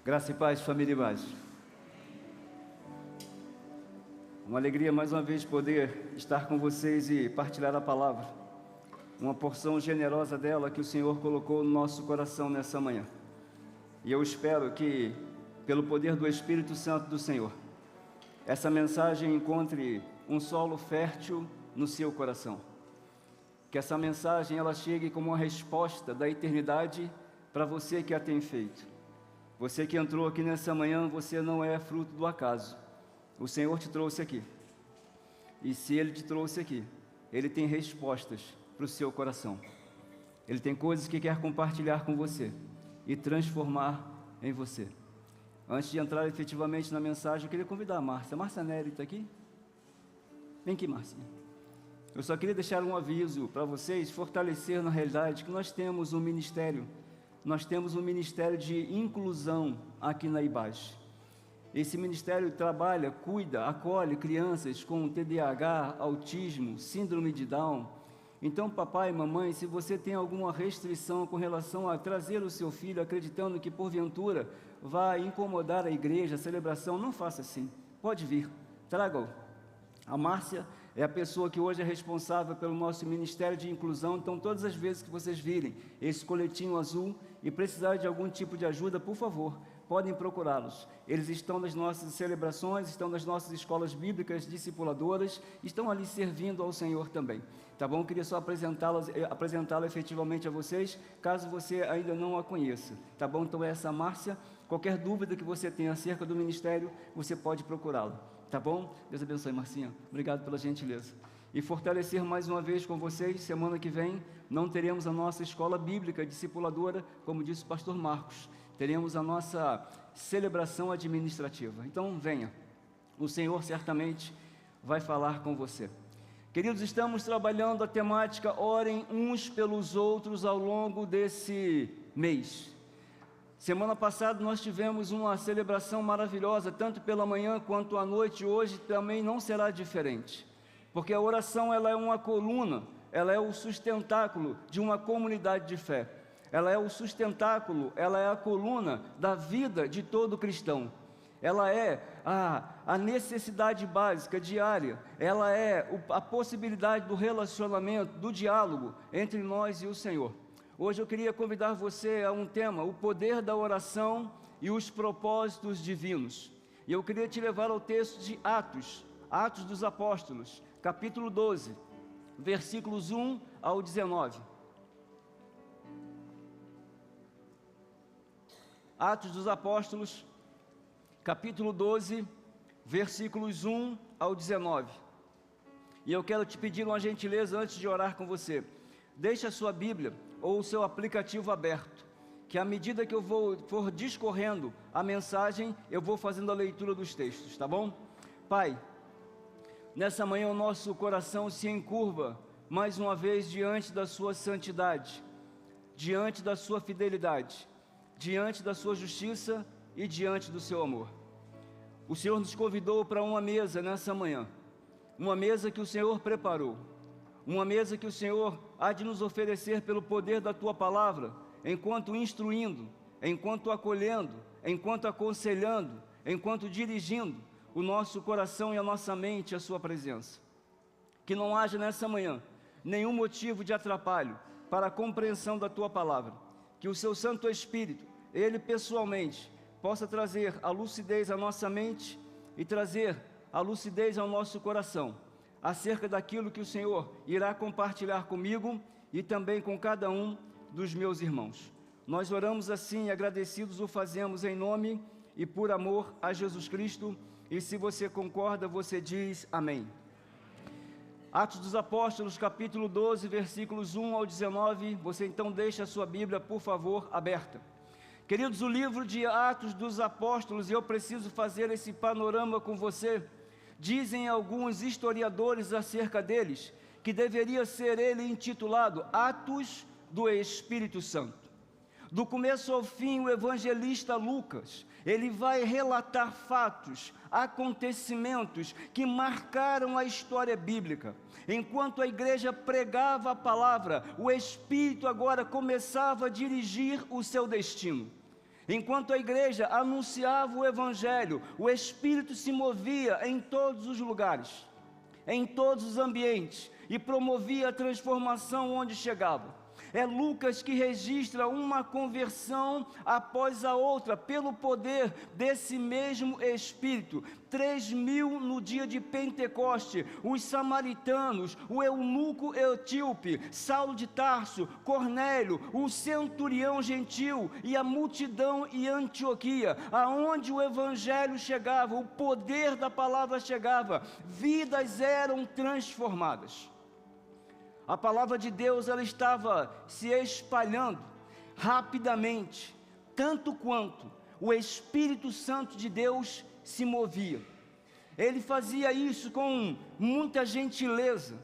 Graça e paz, família e paz. Uma alegria mais uma vez poder estar com vocês e partilhar a palavra. Uma porção generosa dela que o Senhor colocou no nosso coração nessa manhã. E eu espero que, pelo poder do Espírito Santo do Senhor, essa mensagem encontre um solo fértil no seu coração. Que essa mensagem ela chegue como uma resposta da eternidade para você que a tem feito. Você que entrou aqui nessa manhã, você não é fruto do acaso. O Senhor te trouxe aqui. E se Ele te trouxe aqui, Ele tem respostas para o seu coração. Ele tem coisas que quer compartilhar com você e transformar em você. Antes de entrar efetivamente na mensagem, eu queria convidar a Márcia. Márcia Nery está aqui? Vem aqui, Márcia. Eu só queria deixar um aviso para vocês, fortalecer na realidade que nós temos um ministério. Nós temos um ministério de inclusão aqui na IBAGE. Esse ministério trabalha, cuida, acolhe crianças com TDAH, autismo, síndrome de Down. Então, papai e mamãe, se você tem alguma restrição com relação a trazer o seu filho, acreditando que porventura vai incomodar a igreja, a celebração, não faça assim. Pode vir, traga-o. A Márcia é a pessoa que hoje é responsável pelo nosso Ministério de Inclusão. Então, todas as vezes que vocês virem esse coletinho azul e precisarem de algum tipo de ajuda, por favor, podem procurá-los. Eles estão nas nossas celebrações, estão nas nossas escolas bíblicas discipuladoras, estão ali servindo ao Senhor também. Tá bom? Eu queria só apresentá-la efetivamente a vocês, caso você ainda não a conheça. Tá bom? Então, essa Márcia, qualquer dúvida que você tenha acerca do ministério, você pode procurá-la. Tá bom? Deus abençoe, Marcinha. Obrigado pela gentileza. E fortalecer mais uma vez com vocês, semana que vem, não teremos a nossa escola bíblica discipuladora, como disse o pastor Marcos. Teremos a nossa celebração administrativa. Então, venha. O Senhor certamente vai falar com você. Queridos, estamos trabalhando a temática Orem uns pelos outros ao longo desse mês. Semana passada nós tivemos uma celebração maravilhosa, tanto pela manhã quanto à noite. Hoje também não será diferente, porque a oração ela é uma coluna, ela é o sustentáculo de uma comunidade de fé. Ela é o sustentáculo, ela é a coluna da vida de todo cristão. Ela é a necessidade básica, diária. Ela é a possibilidade do relacionamento, do diálogo entre nós e o Senhor. Hoje eu queria convidar você a um tema, o poder da oração e os propósitos divinos. E eu queria te levar ao texto de Atos dos Apóstolos, capítulo 12, versículos 1 ao 19. Atos dos Apóstolos, capítulo 12, versículos 1 ao 19. E eu quero te pedir uma gentileza antes de orar com você. Deixe a sua Bíblia ou o seu aplicativo aberto, que à medida que eu for discorrendo a mensagem, eu vou fazendo a leitura dos textos, tá bom? Pai, nessa manhã o nosso coração se encurva mais uma vez diante da sua santidade, diante da sua fidelidade, diante da sua justiça e diante do seu amor. O Senhor nos convidou para uma mesa nessa manhã, uma mesa que o Senhor preparou, uma mesa que o Senhor há de nos oferecer pelo poder da Tua Palavra, enquanto instruindo, enquanto acolhendo, enquanto aconselhando, enquanto dirigindo o nosso coração e a nossa mente à Sua presença. Que não haja nessa manhã nenhum motivo de atrapalho para a compreensão da Tua Palavra. Que o Seu Santo Espírito, Ele pessoalmente, possa trazer a lucidez à nossa mente e trazer a lucidez ao nosso coração, acerca daquilo que o Senhor irá compartilhar comigo e também com cada um dos meus irmãos. Nós oramos assim, agradecidos o fazemos em nome e por amor a Jesus Cristo, e se você concorda, você diz amém. Atos dos Apóstolos, capítulo 12, versículos 1 ao 19, você então deixa a sua Bíblia, por favor, aberta. Queridos, o livro de Atos dos Apóstolos, e eu preciso fazer esse panorama com você. Dizem alguns historiadores acerca deles, que deveria ser ele intitulado Atos do Espírito Santo. Do começo ao fim, o evangelista Lucas, ele vai relatar fatos, acontecimentos que marcaram a história bíblica. Enquanto a igreja pregava a palavra, o Espírito agora começava a dirigir o seu destino. Enquanto a igreja anunciava o Evangelho, o Espírito se movia em todos os lugares, em todos os ambientes, e promovia a transformação onde chegava. É Lucas que registra uma conversão após a outra, pelo poder desse mesmo Espírito. 3.000 no dia de Pentecoste, os samaritanos, o eunuco etíope, Saulo de Tarso, Cornélio, o centurião gentil e a multidão em Antioquia, aonde o Evangelho chegava, o poder da palavra chegava, vidas eram transformadas. A palavra de Deus, ela estava se espalhando rapidamente, tanto quanto o Espírito Santo de Deus se movia. Ele fazia isso com muita gentileza,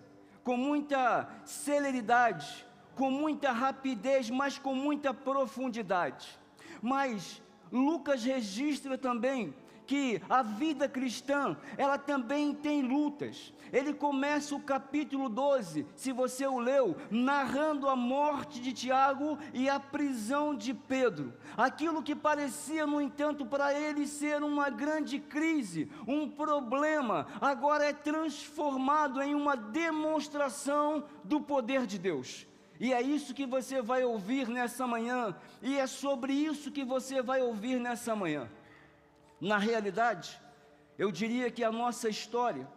com muita celeridade, com muita rapidez, mas com muita profundidade. Mas Lucas registra também que a vida cristã, ela também tem lutas. Ele começa o capítulo 12, se você o leu, narrando a morte de Tiago e a prisão de Pedro. Aquilo que parecia, no entanto, para ele ser uma grande crise, um problema, agora é transformado em uma demonstração do poder de Deus. E é isso que você vai ouvir nessa manhã, e é sobre isso que você vai ouvir nessa manhã. Na realidade, eu diria que a nossa história,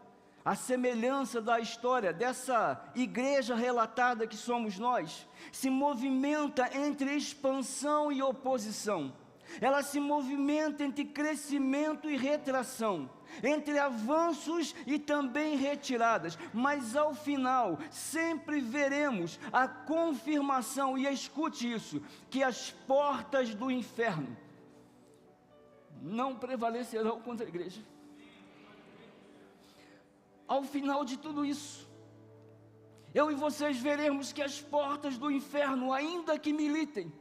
a semelhança da história dessa igreja relatada que somos nós, se movimenta entre expansão e oposição. Ela se movimenta entre crescimento e retração, entre avanços e também retiradas, mas ao final sempre veremos a confirmação, e escute isso, que as portas do inferno não prevalecerão contra a igreja. Ao final de tudo isso, eu e vocês veremos que as portas do inferno, ainda que militem,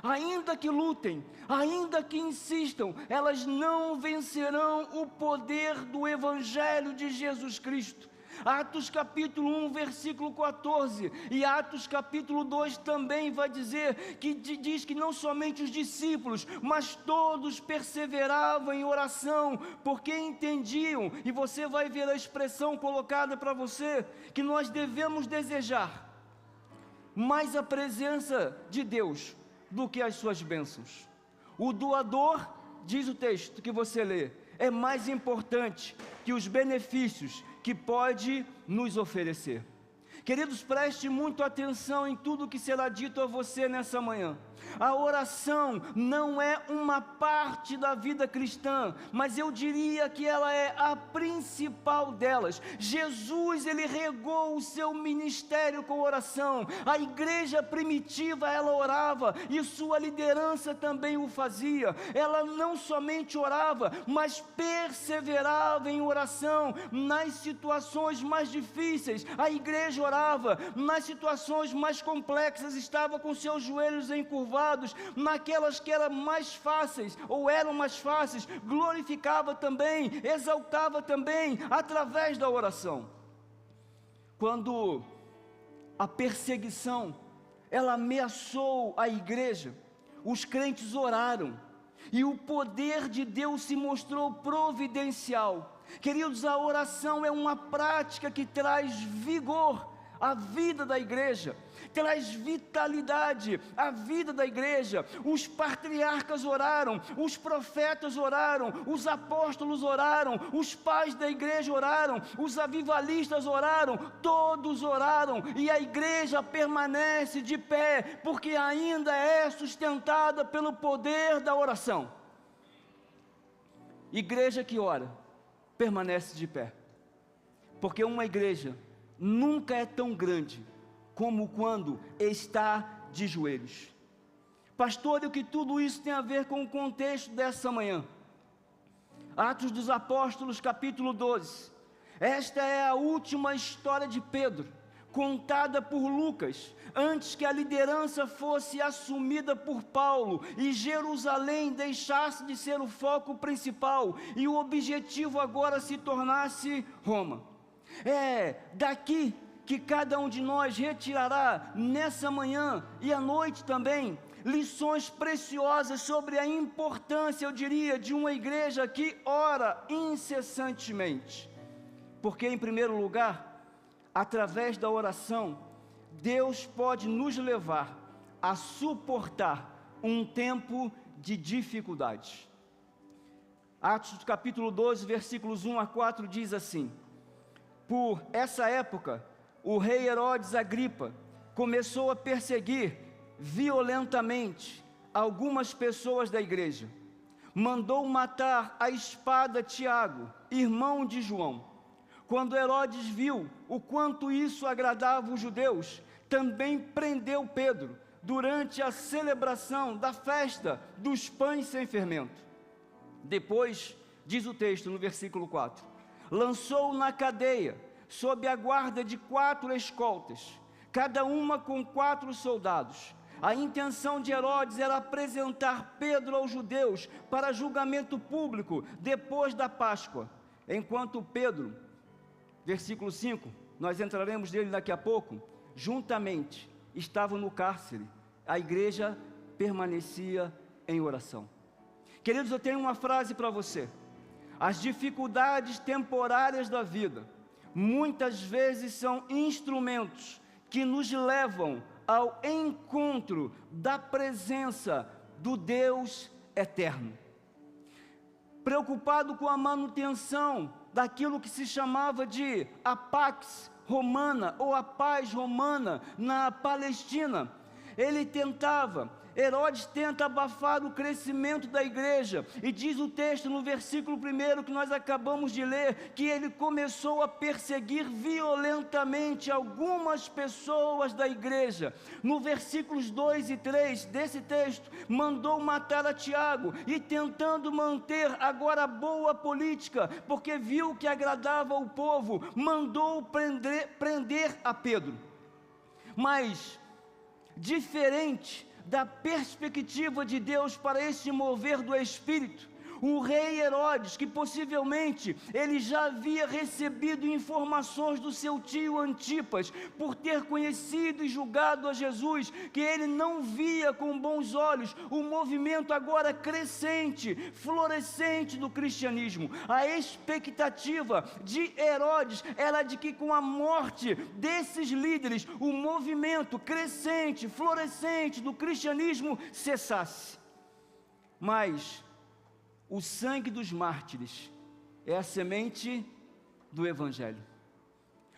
ainda que lutem, ainda que insistam, elas não vencerão o poder do Evangelho de Jesus Cristo. Atos capítulo 1, versículo 14, e Atos capítulo 2 também vai dizer, diz que não somente os discípulos, mas todos perseveravam em oração, porque entendiam, e você vai ver a expressão colocada para você, que nós devemos desejar mais a presença de Deus do que as suas bênçãos. O doador, diz o texto que você lê, é mais importante que os benefícios que pode nos oferecer. Queridos, preste muito atenção em tudo que será dito a você nessa manhã. A oração não é uma parte da vida cristã, mas eu diria que ela é a principal delas. Jesus, ele regou o seu ministério com oração. A igreja primitiva, ela orava, e sua liderança também o fazia. Ela não somente orava, mas perseverava em oração. Nas situações mais difíceis, a igreja orava. Nas situações mais complexas, estava com seus joelhos encurvados. Naquelas que eram mais fáceis, glorificava também, exaltava também, através da oração. Quando a perseguição, ela ameaçou a igreja, os crentes oraram, e o poder de Deus se mostrou providencial. Queridos, a oração é uma prática que traz vigor à vida da igreja, traz vitalidade à vida da igreja. Os patriarcas oraram, os profetas oraram, os apóstolos oraram, os pais da igreja oraram, os avivalistas oraram, todos oraram, e a igreja permanece de pé, porque ainda é sustentada pelo poder da oração. Igreja que ora, permanece de pé, porque uma igreja nunca é tão grande como quando está de joelhos. Pastor, e o que tudo isso tem a ver com o contexto dessa manhã? Atos dos Apóstolos, capítulo 12. Esta é a última história de Pedro, contada por Lucas, antes que a liderança fosse assumida por Paulo, e Jerusalém deixasse de ser o foco principal, e o objetivo agora se tornasse Roma. É daqui que cada um de nós retirará nessa manhã e à noite também lições preciosas sobre a importância, eu diria, de uma igreja que ora incessantemente. Porque, em primeiro lugar, através da oração, Deus pode nos levar a suportar um tempo de dificuldade. Atos capítulo 12, versículos 1 a 4 diz assim: por essa época, o rei Herodes Agripa começou a perseguir violentamente algumas pessoas da igreja. Mandou matar à espada Tiago, irmão de João. Quando Herodes viu o quanto isso agradava os judeus, também prendeu Pedro durante a celebração da festa dos pães sem fermento. Depois, diz o texto no versículo 4, lançou-o na cadeia, sob a guarda de 4 escoltas, cada uma com 4 soldados. A intenção de Herodes era apresentar Pedro aos judeus para julgamento público depois da Páscoa. Enquanto Pedro, versículo 5, nós entraremos nele daqui a pouco, juntamente estavam no cárcere, a igreja permanecia em oração. Queridos, eu tenho uma frase para você: as dificuldades temporárias da vida muitas vezes são instrumentos que nos levam ao encontro da presença do Deus eterno. Preocupado com a manutenção daquilo que se chamava de a Pax Romana ou a paz romana na Palestina, Herodes tenta abafar o crescimento da igreja, e diz o texto no versículo 1 que nós acabamos de ler, que ele começou a perseguir violentamente algumas pessoas da igreja. No versículos 2 e 3 desse texto, mandou matar a Tiago, e tentando manter agora boa política, porque viu que agradava o povo, mandou prender a Pedro. Mas, diferente da perspectiva de Deus para esse mover do Espírito, o rei Herodes, que possivelmente ele já havia recebido informações do seu tio Antipas, por ter conhecido e julgado a Jesus, que ele não via com bons olhos o movimento agora crescente, florescente do cristianismo. A expectativa de Herodes era de que com a morte desses líderes, o movimento crescente, florescente do cristianismo cessasse. Mas o sangue dos mártires é a semente do Evangelho.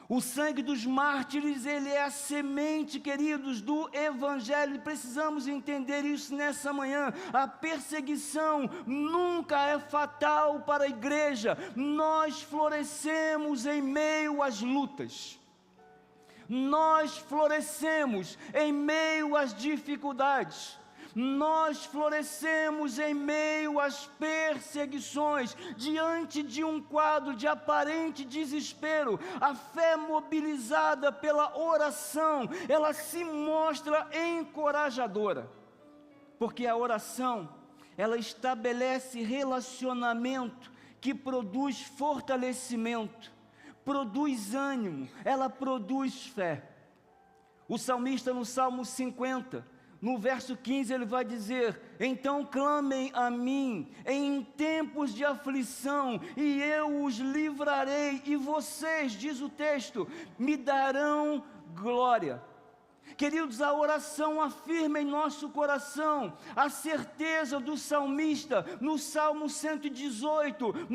O sangue dos mártires, ele é a semente, queridos, do Evangelho. E precisamos entender isso nessa manhã. A perseguição nunca é fatal para a igreja. Nós florescemos em meio às lutas. Nós florescemos em meio às dificuldades. Nós florescemos em meio às perseguições, diante de um quadro de aparente desespero. A fé mobilizada pela oração, ela se mostra encorajadora, porque a oração, ela estabelece relacionamento que produz fortalecimento, produz ânimo, ela produz fé. O salmista no Salmo 50, no verso 15 ele vai dizer: então clamem a mim em tempos de aflição, e eu os livrarei, e vocês, diz o texto, me darão glória. Queridos, a oração afirma em nosso coração a certeza do salmista, no Salmo 118,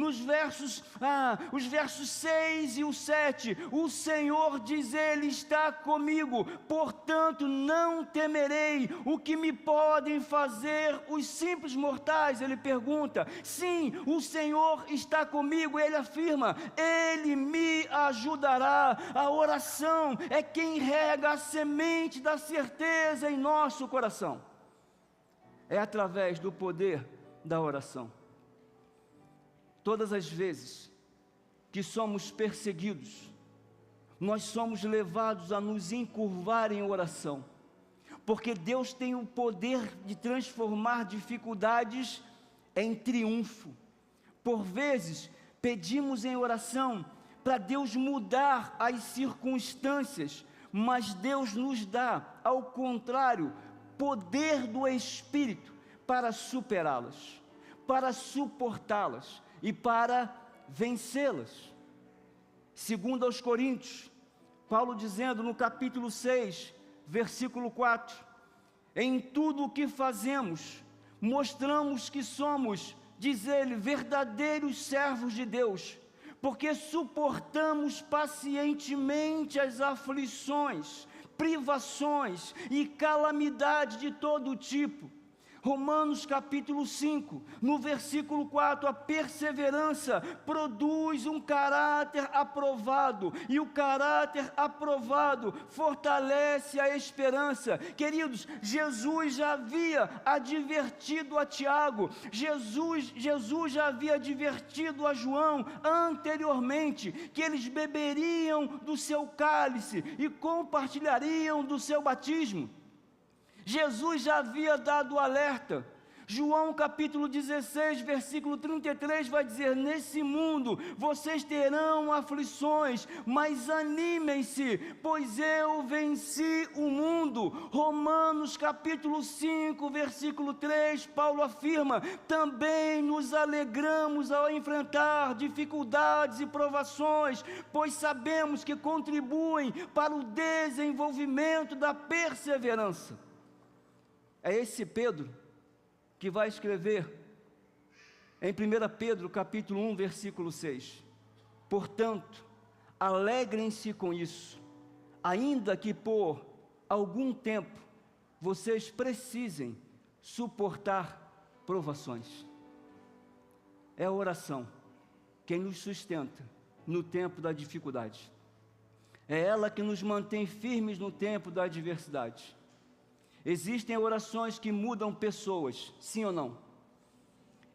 os versos 6 e o 7, o Senhor diz, Ele está comigo, portanto não temerei, o que me podem fazer os simples mortais? Ele pergunta. Sim, o Senhor está comigo, ele afirma, Ele me ajudará. A oração é quem rega a semente da certeza em nosso coração. É através do poder da oração. Todas as vezes que somos perseguidos, nós somos levados a nos encurvar em oração, porque Deus tem o poder de transformar dificuldades em triunfo. Por vezes, pedimos em oração para Deus mudar as circunstâncias, mas Deus nos dá, ao contrário, poder do Espírito para superá-las, para suportá-las e para vencê-las. Segundo aos Coríntios, Paulo dizendo no capítulo 6, versículo 4, em tudo o que fazemos, mostramos que somos, diz ele, verdadeiros servos de Deus, porque suportamos pacientemente as aflições, privações e calamidade de todo tipo. Romanos capítulo 5, no versículo 4, a perseverança produz um caráter aprovado, e o caráter aprovado fortalece a esperança. Queridos, Jesus já havia advertido a Tiago, Jesus já havia advertido a João anteriormente, que eles beberiam do seu cálice e compartilhariam do seu batismo. Jesus já havia dado o alerta. João capítulo 16, versículo 33 vai dizer, nesse mundo vocês terão aflições, mas animem-se, pois eu venci o mundo. Romanos capítulo 5, versículo 3, Paulo afirma, também nos alegramos ao enfrentar dificuldades e provações, pois sabemos que contribuem para o desenvolvimento da perseverança. É esse Pedro que vai escrever em 1 Pedro capítulo 1, versículo 6. Portanto, alegrem-se com isso, ainda que por algum tempo vocês precisem suportar provações. É a oração quem nos sustenta no tempo da dificuldade. É ela que nos mantém firmes no tempo da adversidade. Existem orações que mudam pessoas, sim ou não?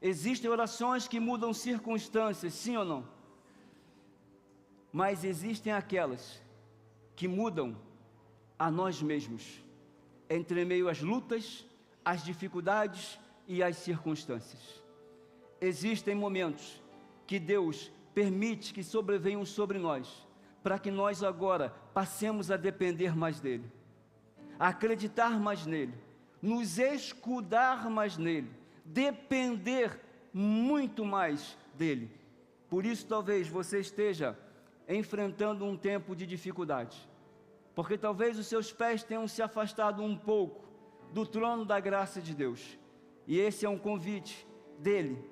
Existem orações que mudam circunstâncias, sim ou não? Mas existem aquelas que mudam a nós mesmos. entre meio às lutas, às dificuldades e às circunstâncias. Existem momentos que Deus permite que sobrevenham sobre nós, para que nós agora passemos a depender mais dEle, a acreditar mais nele, nos escudar mais nele, depender muito mais dele. Por isso talvez você esteja enfrentando um tempo de dificuldade, porque talvez os seus pés tenham se afastado um pouco do trono da graça de Deus, e esse é um convite dele,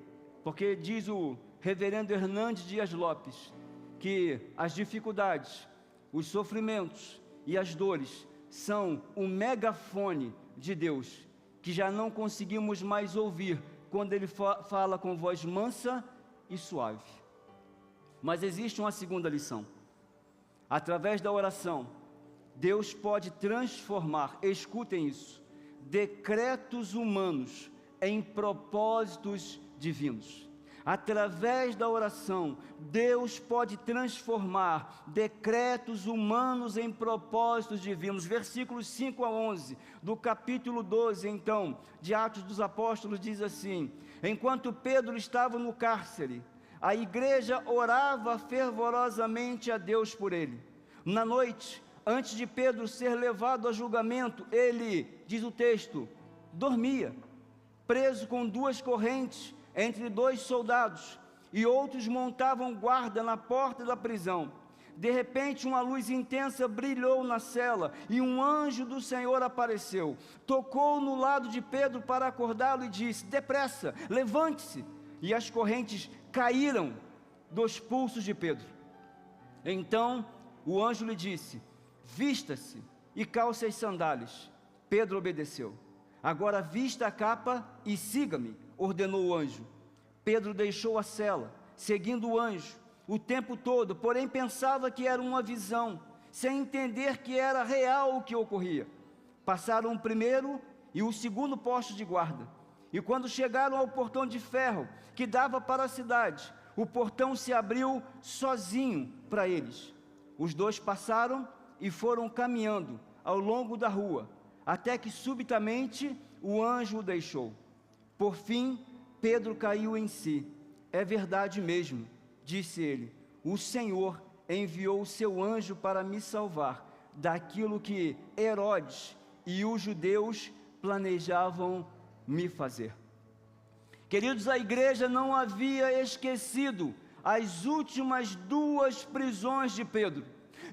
porque diz o reverendo Hernandes Dias Lopes, que as dificuldades, os sofrimentos e as dores são um megafone de Deus, que já não conseguimos mais ouvir quando Ele fala com voz mansa e suave. Mas existe uma segunda lição. Através da oração, Deus pode transformar, escutem isso, decretos humanos em propósitos divinos. Através da oração, Deus pode transformar decretos humanos em propósitos divinos. Versículos 5 a 11, do capítulo 12, então, de Atos dos Apóstolos, diz assim: enquanto Pedro estava no cárcere, a igreja orava fervorosamente a Deus por ele. Na noite, antes de Pedro ser levado a julgamento, ele, diz o texto, dormia, preso com 2 correntes, entre 2 soldados, e outros montavam guarda na porta da prisão. De repente uma luz intensa brilhou na cela, e um anjo do Senhor apareceu, tocou no lado de Pedro para acordá-lo e disse: depressa, levante-se. E as correntes caíram dos pulsos de Pedro. Então o anjo lhe disse: vista-se e calce as sandálias. Pedro obedeceu. Agora vista a capa e siga-me, ordenou o anjo. Pedro deixou a cela, seguindo o anjo, o tempo todo, porém pensava que era uma visão, sem entender que era real o que ocorria. Passaram o primeiro e o segundo posto de guarda, e quando chegaram ao portão de ferro, que dava para a cidade, o portão se abriu sozinho para eles. Os 2 passaram e foram caminhando ao longo da rua, até que subitamente o anjo o deixou. Por fim, Pedro caiu em si. É verdade mesmo, disse ele, o Senhor enviou o seu anjo para me salvar daquilo que Herodes e os judeus planejavam me fazer. Queridos, a igreja não havia esquecido as últimas 2 prisões de Pedro,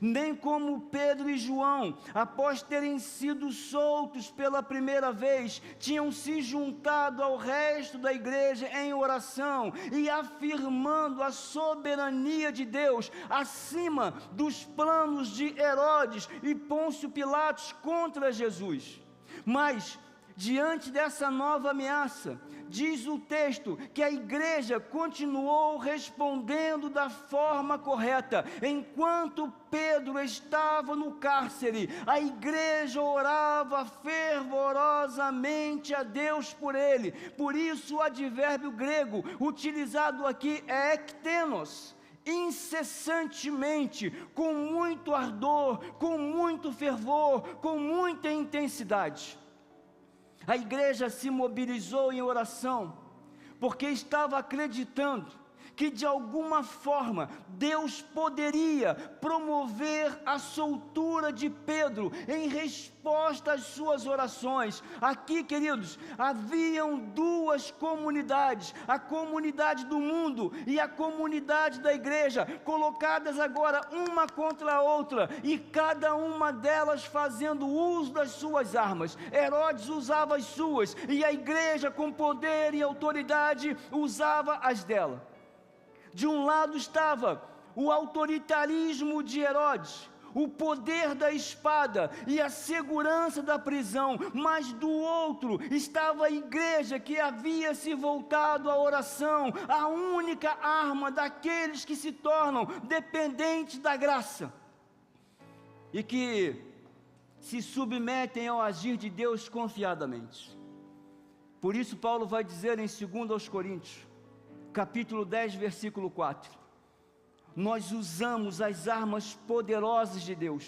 nem como Pedro e João, após terem sido soltos pela primeira vez, tinham se juntado ao resto da igreja em oração e afirmando a soberania de Deus acima dos planos de Herodes e Pôncio Pilatos contra Jesus. Mas diante dessa nova ameaça, diz o texto que a igreja continuou respondendo da forma correta. Enquanto Pedro estava no cárcere, a igreja orava fervorosamente a Deus por ele. Por isso o advérbio grego utilizado aqui é ektenos, incessantemente, com muito ardor, com muito fervor, com muita intensidade. A igreja se mobilizou em oração, porque estava acreditando que de alguma forma Deus poderia promover a soltura de Pedro em resposta às suas orações. Aqui, queridos, haviam 2 comunidades, a comunidade do mundo e a comunidade da igreja, colocadas agora uma contra a outra, e cada uma delas fazendo uso das suas armas. Herodes usava as suas, e a igreja com poder e autoridade usava as dela. De um lado estava o autoritarismo de Herodes, o poder da espada e a segurança da prisão, mas do outro estava a igreja que havia se voltado à oração, a única arma daqueles que se tornam dependentes da graça e que se submetem ao agir de Deus confiadamente. Por isso Paulo vai dizer em 2 Coríntios, capítulo 10, versículo 4, nós usamos as armas poderosas de Deus,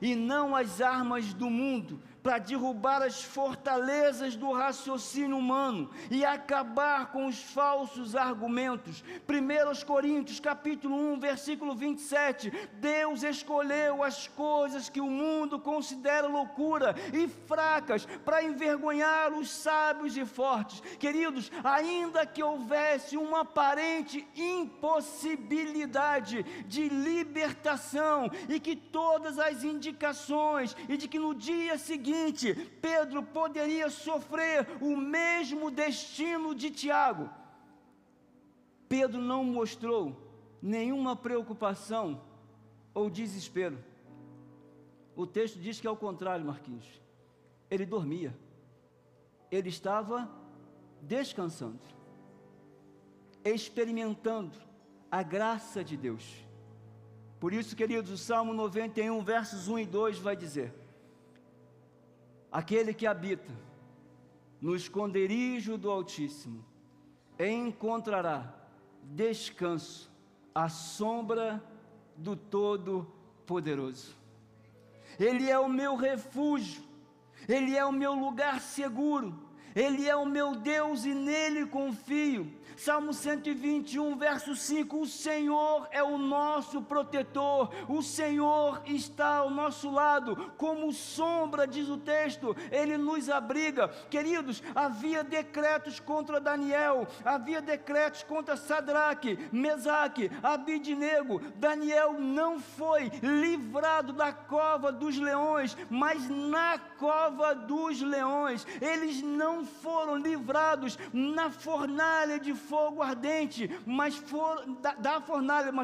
e não as armas do mundo, para derrubar as fortalezas do raciocínio humano e acabar com os falsos argumentos. 1 Coríntios capítulo 1, versículo 27, Deus escolheu as coisas que o mundo considera loucura e fracas para envergonhar os sábios e fortes. Queridos, ainda que houvesse uma aparente impossibilidade de libertação e que todas as indicações e de que no dia seguinte Pedro poderia sofrer o mesmo destino de Tiago, Pedro não mostrou nenhuma preocupação ou desespero. O texto diz que é o contrário, Marquinhos. Ele dormia, ele estava descansando, experimentando a graça de Deus. Por isso, queridos, o Salmo 91, versos 1 e 2 vai dizer: aquele que habita no esconderijo do Altíssimo encontrará descanso à sombra do Todo-Poderoso. Ele é o meu refúgio, Ele é o meu lugar seguro, Ele é o meu Deus e nele confio. Salmo 121, verso 5, o Senhor é o nosso protetor, o Senhor está ao nosso lado, como sombra, diz o texto, Ele nos abriga. Queridos, havia decretos contra Daniel, havia decretos contra Sadraque, Mesaque, Abidnego. Daniel não foi livrado da cova dos leões, mas na cova dos leões. Eles não foram livrados na fornalha de fogo ardente, mas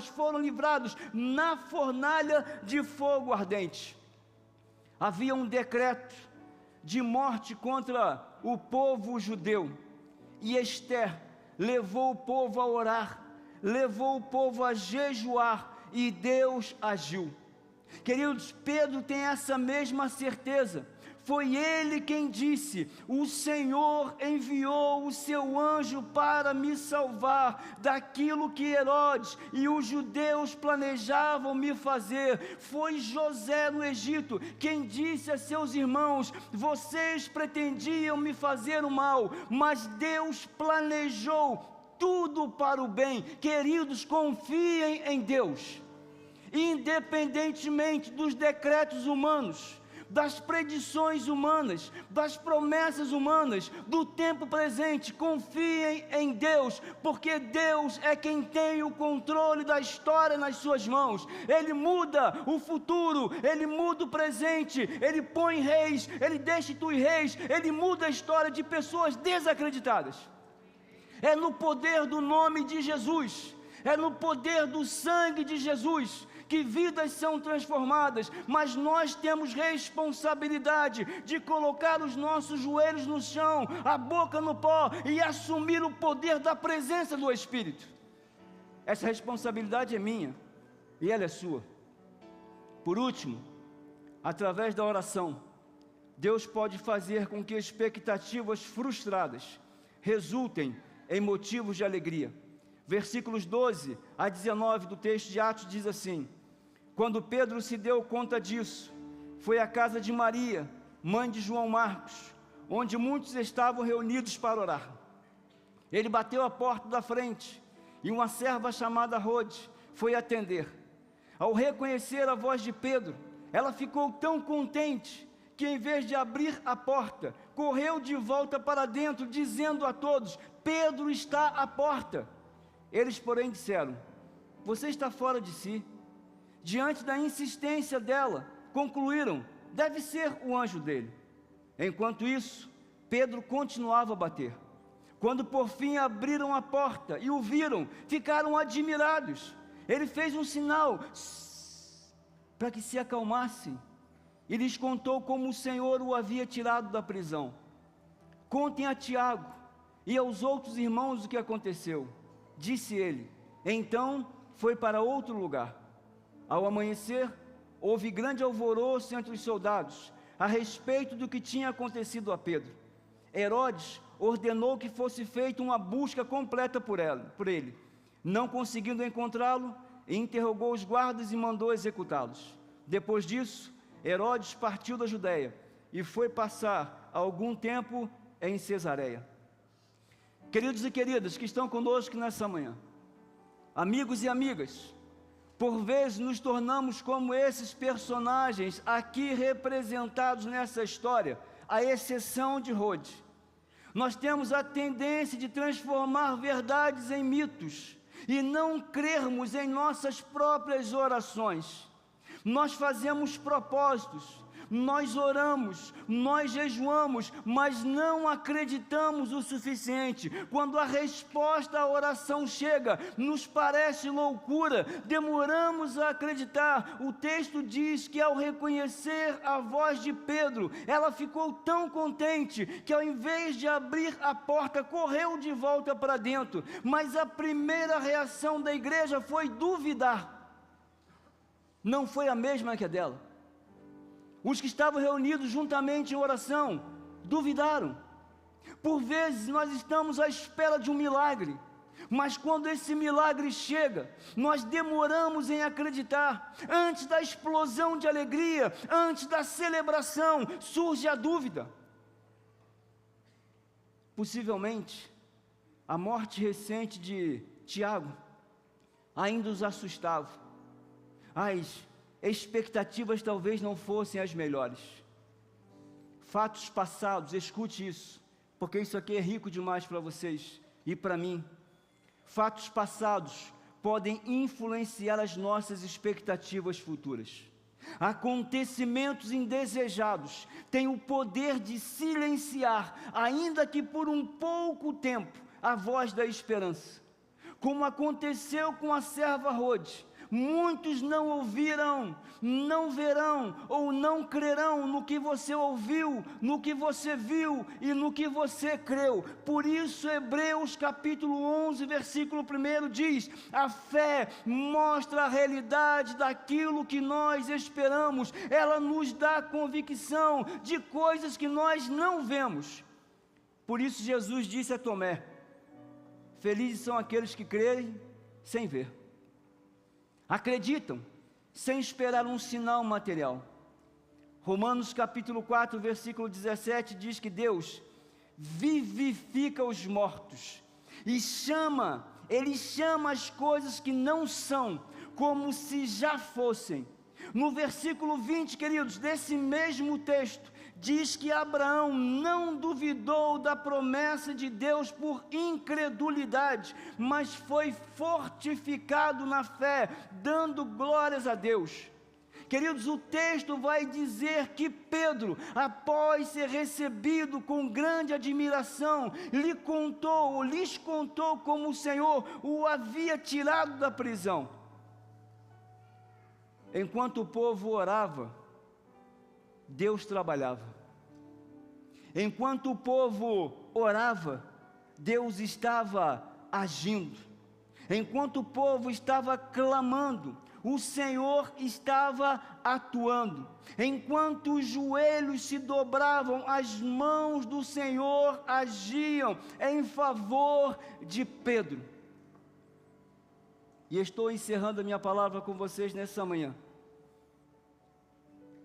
foram livrados na fornalha de fogo ardente. Havia um decreto de morte contra o povo judeu, e Esther levou o povo a orar, levou o povo a jejuar, e Deus agiu. Queridos, Pedro tem essa mesma certeza. Foi ele quem disse: o Senhor enviou o seu anjo para me salvar daquilo que Herodes e os judeus planejavam me fazer. Foi José no Egito quem disse a seus irmãos: vocês pretendiam me fazer o mal, mas Deus planejou tudo para o bem. Queridos, confiem em Deus, independentemente dos decretos humanos, das predições humanas, das promessas humanas, do tempo presente. Confiem em Deus, porque Deus é quem tem o controle da história nas suas mãos. Ele muda o futuro, Ele muda o presente, Ele põe reis, Ele destitui reis, Ele muda a história de pessoas desacreditadas. É no poder do nome de Jesus, é no poder do sangue de Jesus que vidas são transformadas. Mas nós temos responsabilidade de colocar os nossos joelhos no chão, a boca no pó, e assumir o poder da presença do Espírito. Essa responsabilidade é minha e ela é sua. Por último, através da oração, Deus pode fazer com que expectativas frustradas resultem em motivos de alegria. Versículos 12 a 19 do texto de Atos diz assim: quando Pedro se deu conta disso, foi à casa de Maria, mãe de João Marcos, onde muitos estavam reunidos para orar. Ele bateu a porta da frente, e uma serva chamada Rode foi atender. Ao reconhecer a voz de Pedro, ela ficou tão contente, que em vez de abrir a porta, correu de volta para dentro, dizendo a todos: Pedro está à porta. Eles, porém, disseram: você está fora de si. Diante da insistência dela, concluíram: deve ser o anjo dele. Enquanto isso, Pedro continuava a bater. Quando por fim abriram a porta e o viram, ficaram admirados. Ele fez um sinal para que se acalmassem e lhes contou como o Senhor o havia tirado da prisão. Contem a Tiago e aos outros irmãos o que aconteceu, disse ele. Então foi para outro lugar. Ao amanhecer, houve grande alvoroço entre os soldados a respeito do que tinha acontecido a Pedro. Herodes ordenou que fosse feita uma busca completa por ele. Não conseguindo encontrá-lo, interrogou os guardas e mandou executá-los. Depois disso, Herodes partiu da Judéia e foi passar algum tempo em Cesareia. Queridos e queridas que estão conosco nessa manhã, amigos e amigas, por vezes nos tornamos como esses personagens aqui representados nessa história, à exceção de Rode. Nós temos a tendência de transformar verdades em mitos e não crermos em nossas próprias orações. Nós fazemos propósitos, nós oramos, nós jejuamos, mas não acreditamos o suficiente. Quando a resposta à oração chega, nos parece loucura, demoramos a acreditar. O texto diz que ao reconhecer a voz de Pedro, ela ficou tão contente que ao invés de abrir a porta, correu de volta para dentro. Mas a primeira reação da igreja foi duvidar. Não foi a mesma que a dela. Os que estavam reunidos juntamente em oração duvidaram. Por vezes nós estamos à espera de um milagre, mas quando esse milagre chega, nós demoramos em acreditar. Antes da explosão de alegria, antes da celebração, surge a dúvida. Possivelmente, a morte recente de Tiago ainda os assustava. As expectativas talvez não fossem as melhores. Fatos passados, escute isso, porque isso aqui é rico demais para vocês e para mim. Fatos passados podem influenciar as nossas expectativas futuras. Acontecimentos indesejados têm o poder de silenciar, ainda que por um pouco tempo, a voz da esperança. Como aconteceu com a serva Rode. Muitos não ouviram, não verão ou não crerão no que você ouviu, no que você viu e no que você creu. Por isso Hebreus capítulo 11 versículo 1 diz: a fé mostra a realidade daquilo que nós esperamos. Ela nos dá convicção de coisas que nós não vemos. Por isso Jesus disse a Tomé: felizes são aqueles que creem sem ver. Acreditam, sem esperar um sinal material. Romanos capítulo 4, versículo 17 diz que Deus vivifica os mortos e Ele chama as coisas que não são, como se já fossem. No versículo 20, queridos, desse mesmo texto, diz que Abraão não duvidou da promessa de Deus por incredulidade, mas foi fortificado na fé, dando glórias a Deus. Queridos, o texto vai dizer que Pedro, após ser recebido com grande admiração, lhes contou como o Senhor o havia tirado da prisão. Enquanto o povo orava, Deus trabalhava. Enquanto o povo orava, Deus estava agindo. Enquanto o povo estava clamando, o Senhor estava atuando. Enquanto os joelhos se dobravam, as mãos do Senhor agiam em favor de Pedro. E estou encerrando a minha palavra com vocês nessa manhã.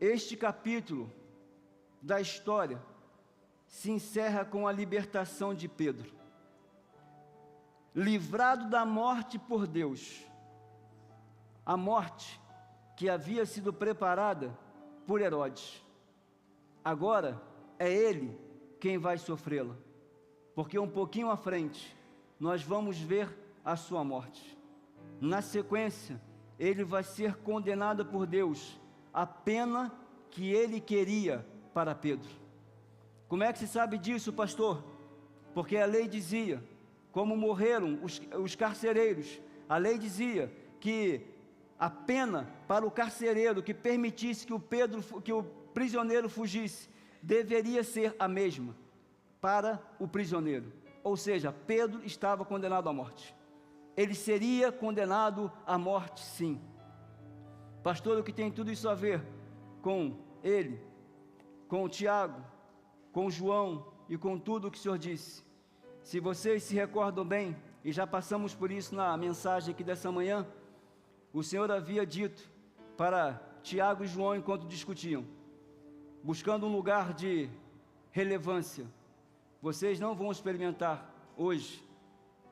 Este capítulo da história se encerra com a libertação de Pedro. Livrado da morte por Deus, a morte que havia sido preparada por Herodes. Agora é ele quem vai sofrê-la, porque um pouquinho à frente nós vamos ver a sua morte. Na sequência, ele vai ser condenado por Deus a pena que ele queria para Pedro. Como é que se sabe disso, pastor? Porque a lei dizia, como morreram os carcereiros, a lei dizia que a pena para o carcereiro que permitisse que o prisioneiro fugisse, deveria ser a mesma para o prisioneiro. Ou seja, Pedro estava condenado à morte. Ele seria condenado à morte, sim. Pastor, o que tem tudo isso a ver com ele, com o Tiago, com o João e com tudo o que o Senhor disse? Se vocês se recordam bem, e já passamos por isso na mensagem aqui dessa manhã, o Senhor havia dito para Tiago e João enquanto discutiam: buscando um lugar de relevância. Vocês não vão experimentar hoje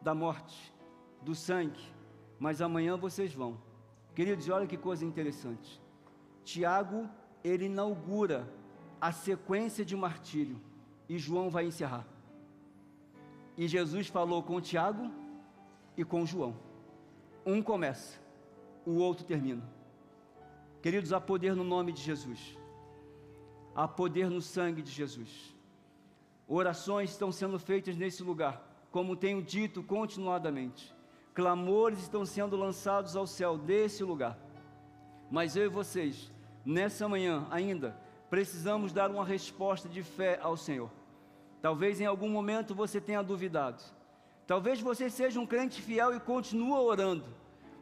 da morte, do sangue, mas amanhã vocês vão. Queridos, olha que coisa interessante. Tiago, ele inaugura a sequência de martírio e João vai encerrar. E Jesus falou com Tiago e com João. Um começa, o outro termina. Queridos, há poder no nome de Jesus. Há poder no sangue de Jesus. Orações estão sendo feitas nesse lugar, como tenho dito continuadamente. Clamores estão sendo lançados ao céu desse lugar. Mas eu e vocês, nessa manhã ainda, precisamos dar uma resposta de fé ao Senhor. Talvez em algum momento você tenha duvidado. Talvez você seja um crente fiel e continua orando,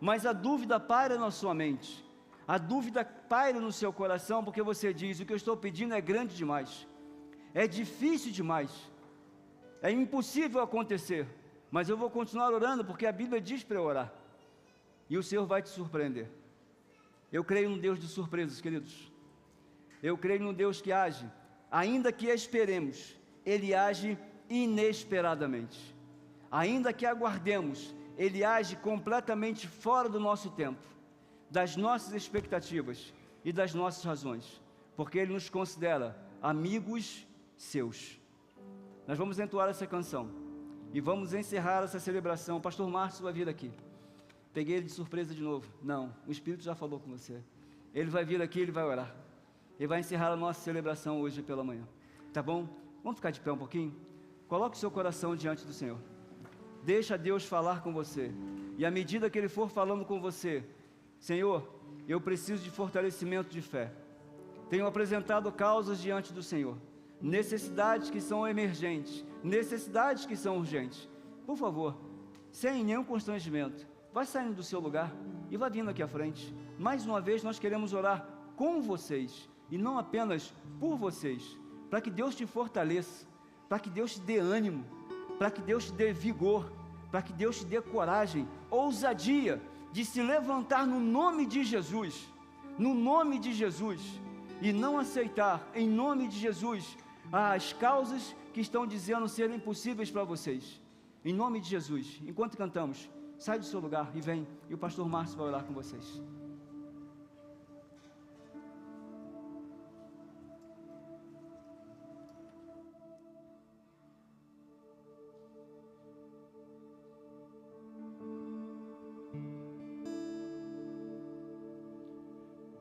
mas a dúvida paira na sua mente. A dúvida paira no seu coração, porque você diz: o que eu estou pedindo é grande demais, é difícil demais, é impossível acontecer, mas eu vou continuar orando, porque a Bíblia diz para eu orar, e o Senhor vai te surpreender. Eu creio num Deus de surpresas, queridos. Eu creio num Deus que age, ainda que esperemos, Ele age inesperadamente. Ainda que aguardemos, Ele age completamente fora do nosso tempo, das nossas expectativas e das nossas razões, porque Ele nos considera amigos seus. Nós vamos entoar essa canção e vamos encerrar essa celebração. O pastor Márcio vai vir aqui. Peguei ele de surpresa de novo. Não, o Espírito já falou com você. Ele vai vir aqui, ele vai orar. Ele vai encerrar a nossa celebração hoje pela manhã. Tá bom? Vamos ficar de pé um pouquinho? Coloque o seu coração diante do Senhor. Deixa Deus falar com você. E à medida que Ele for falando com você: Senhor, eu preciso de fortalecimento de fé. Tenho apresentado causas diante do Senhor, necessidades que são emergentes, necessidades que são urgentes. Por favor, sem nenhum constrangimento, vai saindo do seu lugar e vai vindo aqui à frente. Mais uma vez nós queremos orar com vocês, e não apenas por vocês, para que Deus te fortaleça, para que Deus te dê ânimo, para que Deus te dê vigor, para que Deus te dê coragem, ousadia de se levantar no nome de Jesus, no nome de Jesus, e não aceitar em nome de Jesus as causas que estão dizendo serem impossíveis para vocês. Em nome de Jesus, enquanto cantamos, sai do seu lugar e vem, e o pastor Márcio vai orar com vocês.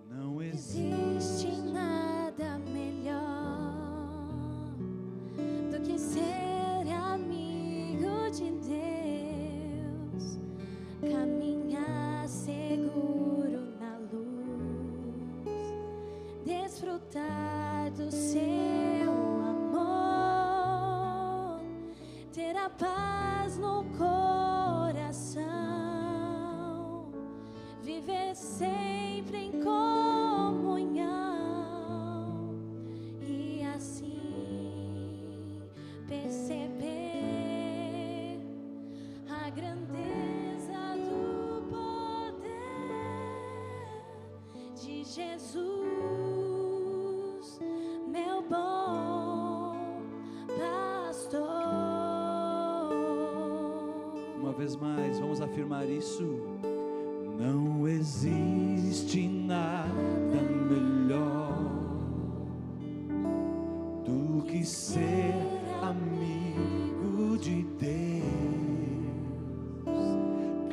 Não existe nada melhor do que ser amigo de Deus, caminhar seguro na luz, desfrutar do seu amor, ter a paz no coração, viver sempre em comunhão e assim perceber a grandeza do poder de Jesus, meu bom pastor. Uma vez mais, vamos afirmar isso. Não existe nada melhor do que ser amigo de Deus,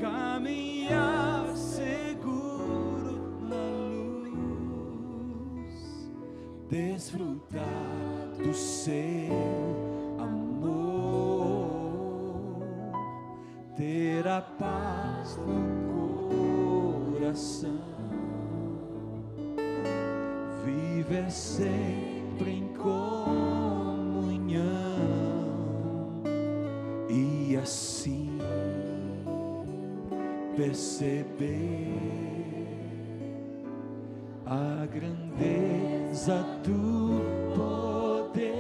caminhar seguro na luz, desfrutar do seu amor, ter a paz no coração, viver sempre em comunhão e assim perceber a grandeza do poder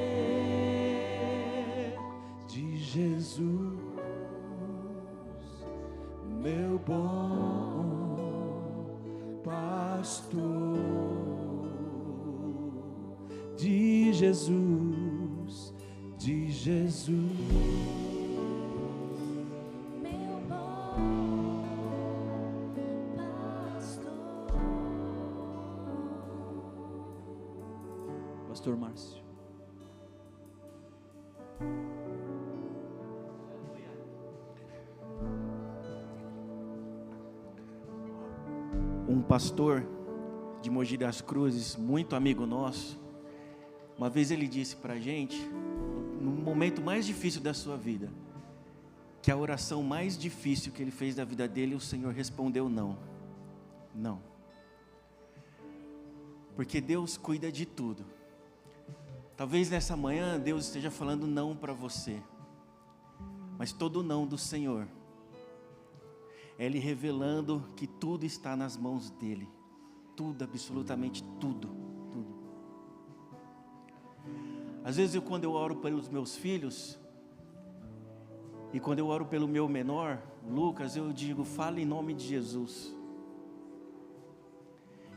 de Jesus, meu bom pastor, de Jesus, de Jesus. Meu bom pastor. Pastor Márcio. Um pastor de Mogi das Cruzes, muito amigo nosso, uma vez ele disse para a gente, no momento mais difícil da sua vida, que a oração mais difícil que ele fez da vida dele, o Senhor respondeu não. Não. Porque Deus cuida de tudo. Talvez nessa manhã Deus esteja falando não para você, mas todo não do Senhor é Ele revelando que tudo está nas mãos dEle. Tudo, absolutamente tudo, tudo. Às vezes quando eu oro pelos meus filhos, e quando eu oro pelo meu menor, Lucas, eu digo, fala em nome de Jesus.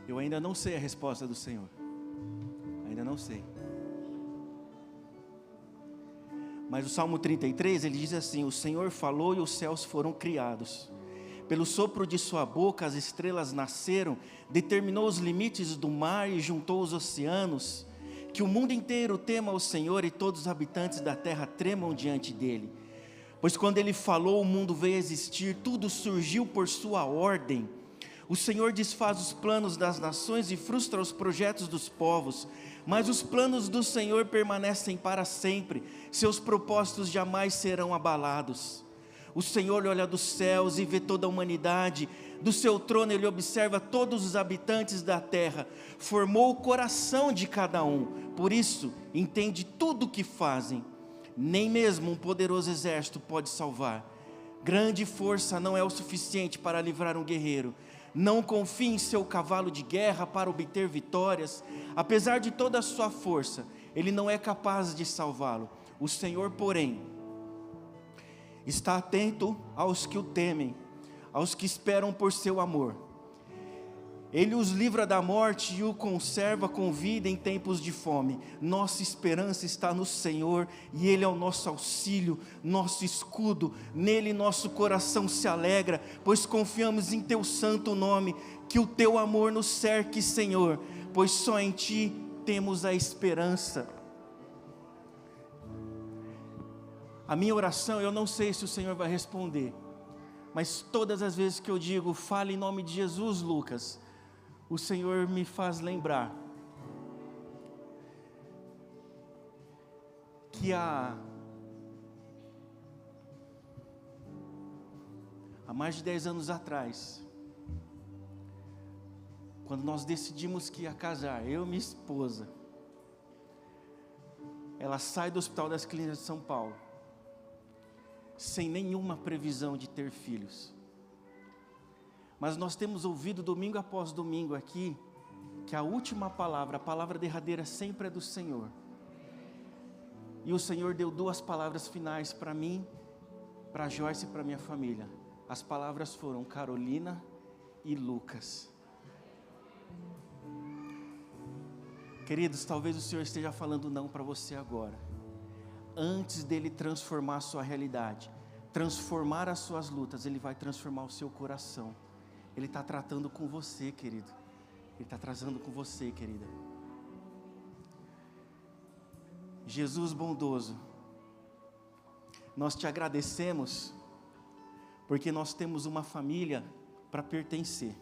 Eu ainda não sei a resposta do Senhor. Ainda não sei. Mas o Salmo 33, ele diz assim, o Senhor falou e os céus foram criados. Pelo sopro de sua boca as estrelas nasceram, determinou os limites do mar e juntou os oceanos. Que o mundo inteiro tema ao Senhor e todos os habitantes da terra tremam diante dele. Pois quando ele falou, o mundo veio a existir, tudo surgiu por sua ordem. O Senhor desfaz os planos das nações e frustra os projetos dos povos. Mas os planos do Senhor permanecem para sempre, seus propósitos jamais serão abalados. O Senhor olha dos céus e vê toda a humanidade, do seu trono ele observa todos os habitantes da terra, formou o coração de cada um, por isso entende tudo o que fazem. Nem mesmo um poderoso exército pode salvar. Grande força não é o suficiente para livrar um guerreiro. Não confie em seu cavalo de guerra para obter vitórias. Apesar de toda a sua força, ele não é capaz de salvá-lo. O Senhor, porém, está atento aos que o temem, aos que esperam por seu amor. Ele os livra da morte e o conserva com vida em tempos de fome. Nossa esperança está no Senhor e Ele é o nosso auxílio, nosso escudo. Nele nosso coração se alegra, pois confiamos em Teu santo nome. Que o Teu amor nos cerque, Senhor, pois só em Ti temos a esperança. A minha oração, eu não sei se o Senhor vai responder, mas todas as vezes que eu digo, fale em nome de Jesus, Lucas, o Senhor me faz lembrar que há mais de 10 anos atrás, quando nós decidimos que ia casar, eu e minha esposa, ela sai do Hospital das Clínicas de São Paulo, sem nenhuma previsão de ter filhos. Mas nós temos ouvido domingo após domingo aqui, que a última palavra, a palavra derradeira sempre é do Senhor. E o Senhor deu 2 palavras finais para mim, para Joyce e para minha família. As palavras foram Carolina e Lucas. Queridos, talvez o Senhor esteja falando não para você agora. Antes dele transformar a sua realidade, transformar as suas lutas, Ele vai transformar o seu coração. Ele está tratando com você, querido. Ele está tratando com você, querida. Jesus bondoso, nós te agradecemos, porque nós temos uma família para pertencer.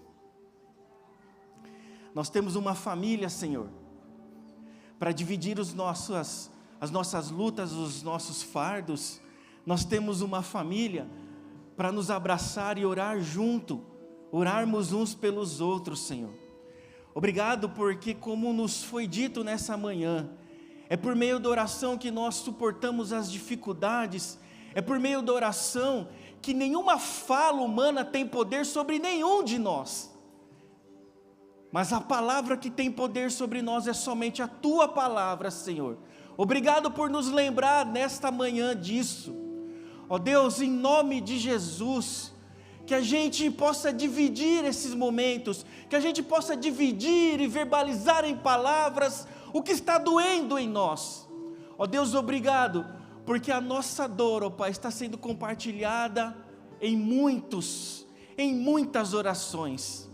Nós temos uma família, Senhor, para dividir as nossas lutas, os nossos fardos. Nós temos uma família para nos abraçar e orar junto, orarmos uns pelos outros, Senhor. Obrigado porque, como nos foi dito nessa manhã, é por meio da oração que nós suportamos as dificuldades, é por meio da oração que nenhuma fala humana tem poder sobre nenhum de nós. Mas a palavra que tem poder sobre nós é somente a Tua palavra, Senhor. Obrigado por nos lembrar nesta manhã disso. Ó Deus, em nome de Jesus, que a gente possa dividir esses momentos, que a gente possa dividir e verbalizar em palavras o que está doendo em nós. Ó Deus, obrigado, porque a nossa dor, ó Pai, está sendo compartilhada em muitas orações.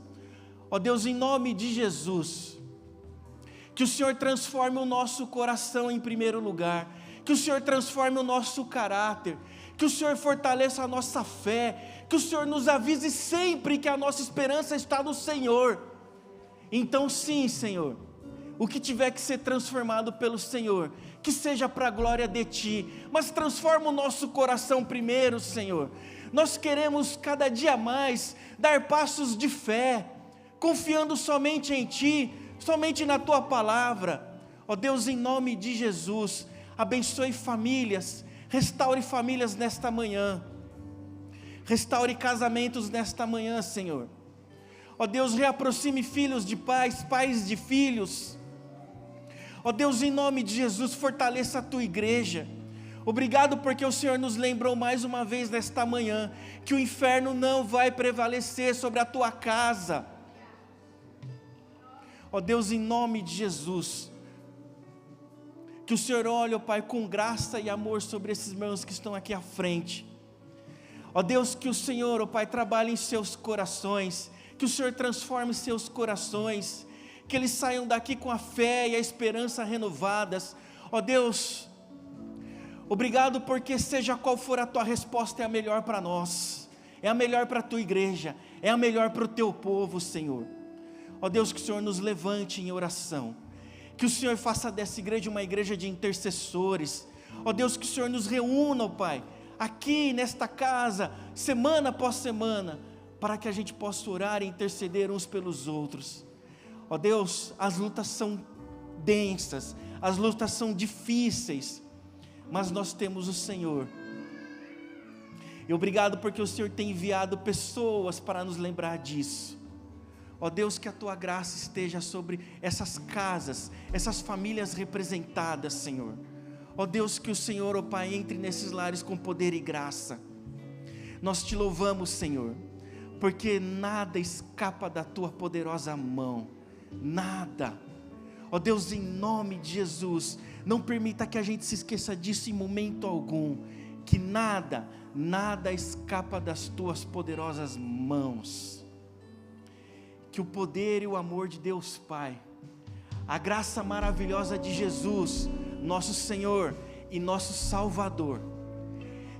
Ó Deus, em nome de Jesus, que o Senhor transforme o nosso coração em primeiro lugar, que o Senhor transforme o nosso caráter, que o Senhor fortaleça a nossa fé, que o Senhor nos avise sempre que a nossa esperança está no Senhor. Então sim, Senhor, o que tiver que ser transformado pelo Senhor, que seja para a glória de Ti, mas transforma o nosso coração primeiro, Senhor. Nós queremos cada dia mais dar passos de fé, confiando somente em Ti, somente na Tua palavra. Ó Deus, em nome de Jesus, abençoe famílias, restaure famílias nesta manhã, restaure casamentos nesta manhã, Senhor. Ó Deus, reaproxime filhos de pais, pais de filhos. Ó Deus, em nome de Jesus, fortaleça a Tua igreja. Obrigado porque o Senhor nos lembrou mais uma vez nesta manhã, que o inferno não vai prevalecer sobre a Tua casa. Ó Deus, em nome de Jesus, que o Senhor olhe, ó Pai, com graça e amor sobre esses irmãos que estão aqui à frente. Ó Deus, que o Senhor, ó Pai, trabalhe em seus corações, que o Senhor transforme seus corações, que eles saiam daqui com a fé e a esperança renovadas. Ó Deus, obrigado porque seja qual for a Tua resposta, é a melhor para nós, é a melhor para a Tua igreja, é a melhor para o Teu povo, Senhor. Ó Deus, que o Senhor nos levante em oração, que o Senhor faça dessa igreja uma igreja de intercessores. Ó Deus, que o Senhor nos reúna, ó Pai, aqui nesta casa, semana após semana, para que a gente possa orar e interceder uns pelos outros. Ó Deus, as lutas são densas, as lutas são difíceis, mas nós temos o Senhor. E obrigado porque o Senhor tem enviado pessoas para nos lembrar disso. Ó Deus, que a Tua graça esteja sobre essas casas, essas famílias representadas, Senhor. Ó Deus, que o Senhor, ó Pai, entre nesses lares com poder e graça. Nós Te louvamos, Senhor, porque nada escapa da Tua poderosa mão, nada. Ó Deus, em nome de Jesus, não permita que a gente se esqueça disso em momento algum, que nada escapa das Tuas poderosas mãos. Que o poder e o amor de Deus Pai, a graça maravilhosa de Jesus, nosso Senhor e nosso Salvador,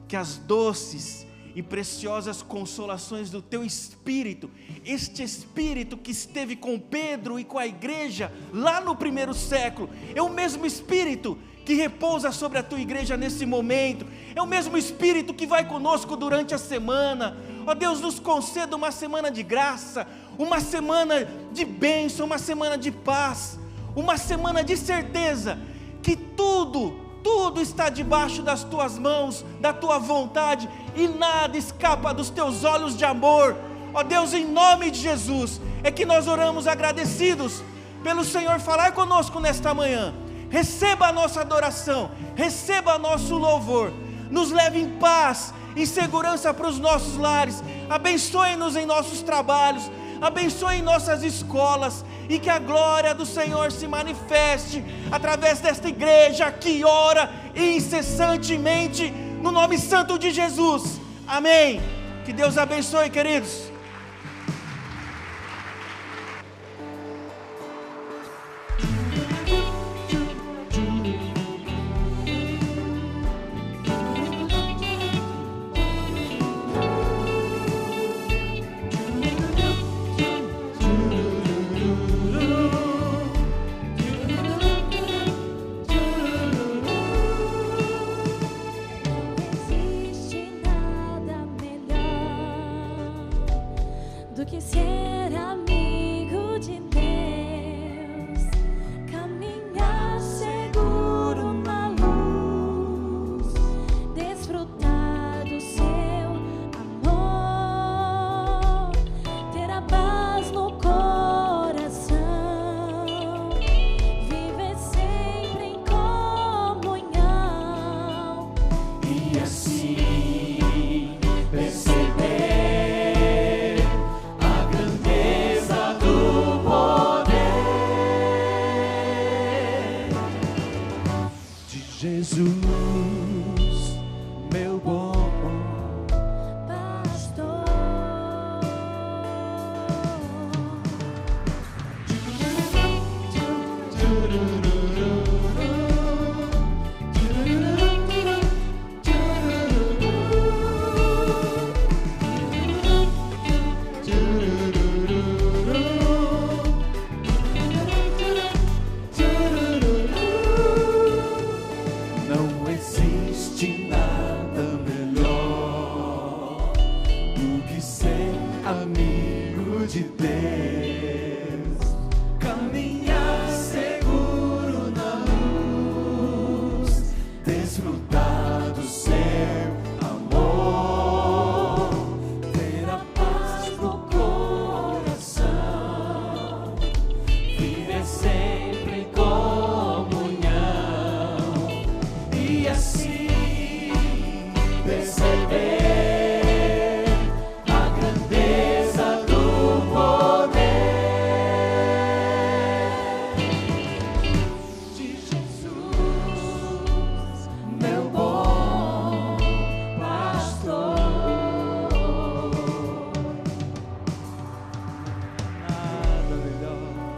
que as doces e preciosas consolações do Teu Espírito, este Espírito que esteve com Pedro e com a igreja lá no primeiro século, é o mesmo Espírito que repousa sobre a Tua igreja nesse momento, é o mesmo Espírito que vai conosco durante a semana. Ó Deus, nos conceda uma semana de graça, uma semana de bênção, uma semana de paz, uma semana de certeza que tudo está debaixo das Tuas mãos, da Tua vontade, e nada escapa dos Teus olhos de amor. Ó Deus, em nome de Jesus, é que nós oramos agradecidos pelo Senhor falar conosco nesta manhã. Receba a nossa adoração, receba nosso louvor, nos leve em paz, em segurança para os nossos lares, abençoe-nos em nossos trabalhos, abençoe em nossas escolas, e que a glória do Senhor se manifeste através desta igreja que ora incessantemente no nome santo de Jesus. Amém. Que Deus abençoe, queridos. Do que ser amigo de Deus, caminhar seguro na luz, desfrutar do Seu amor, ter a paz no coração, viver sempre em comunhão e assim perceber a grandeza do poder. amigo de Deus, caminhar seguro na luz, desfrutar do seu amor, ter a paz no coração, viver sempre em comunhão e assim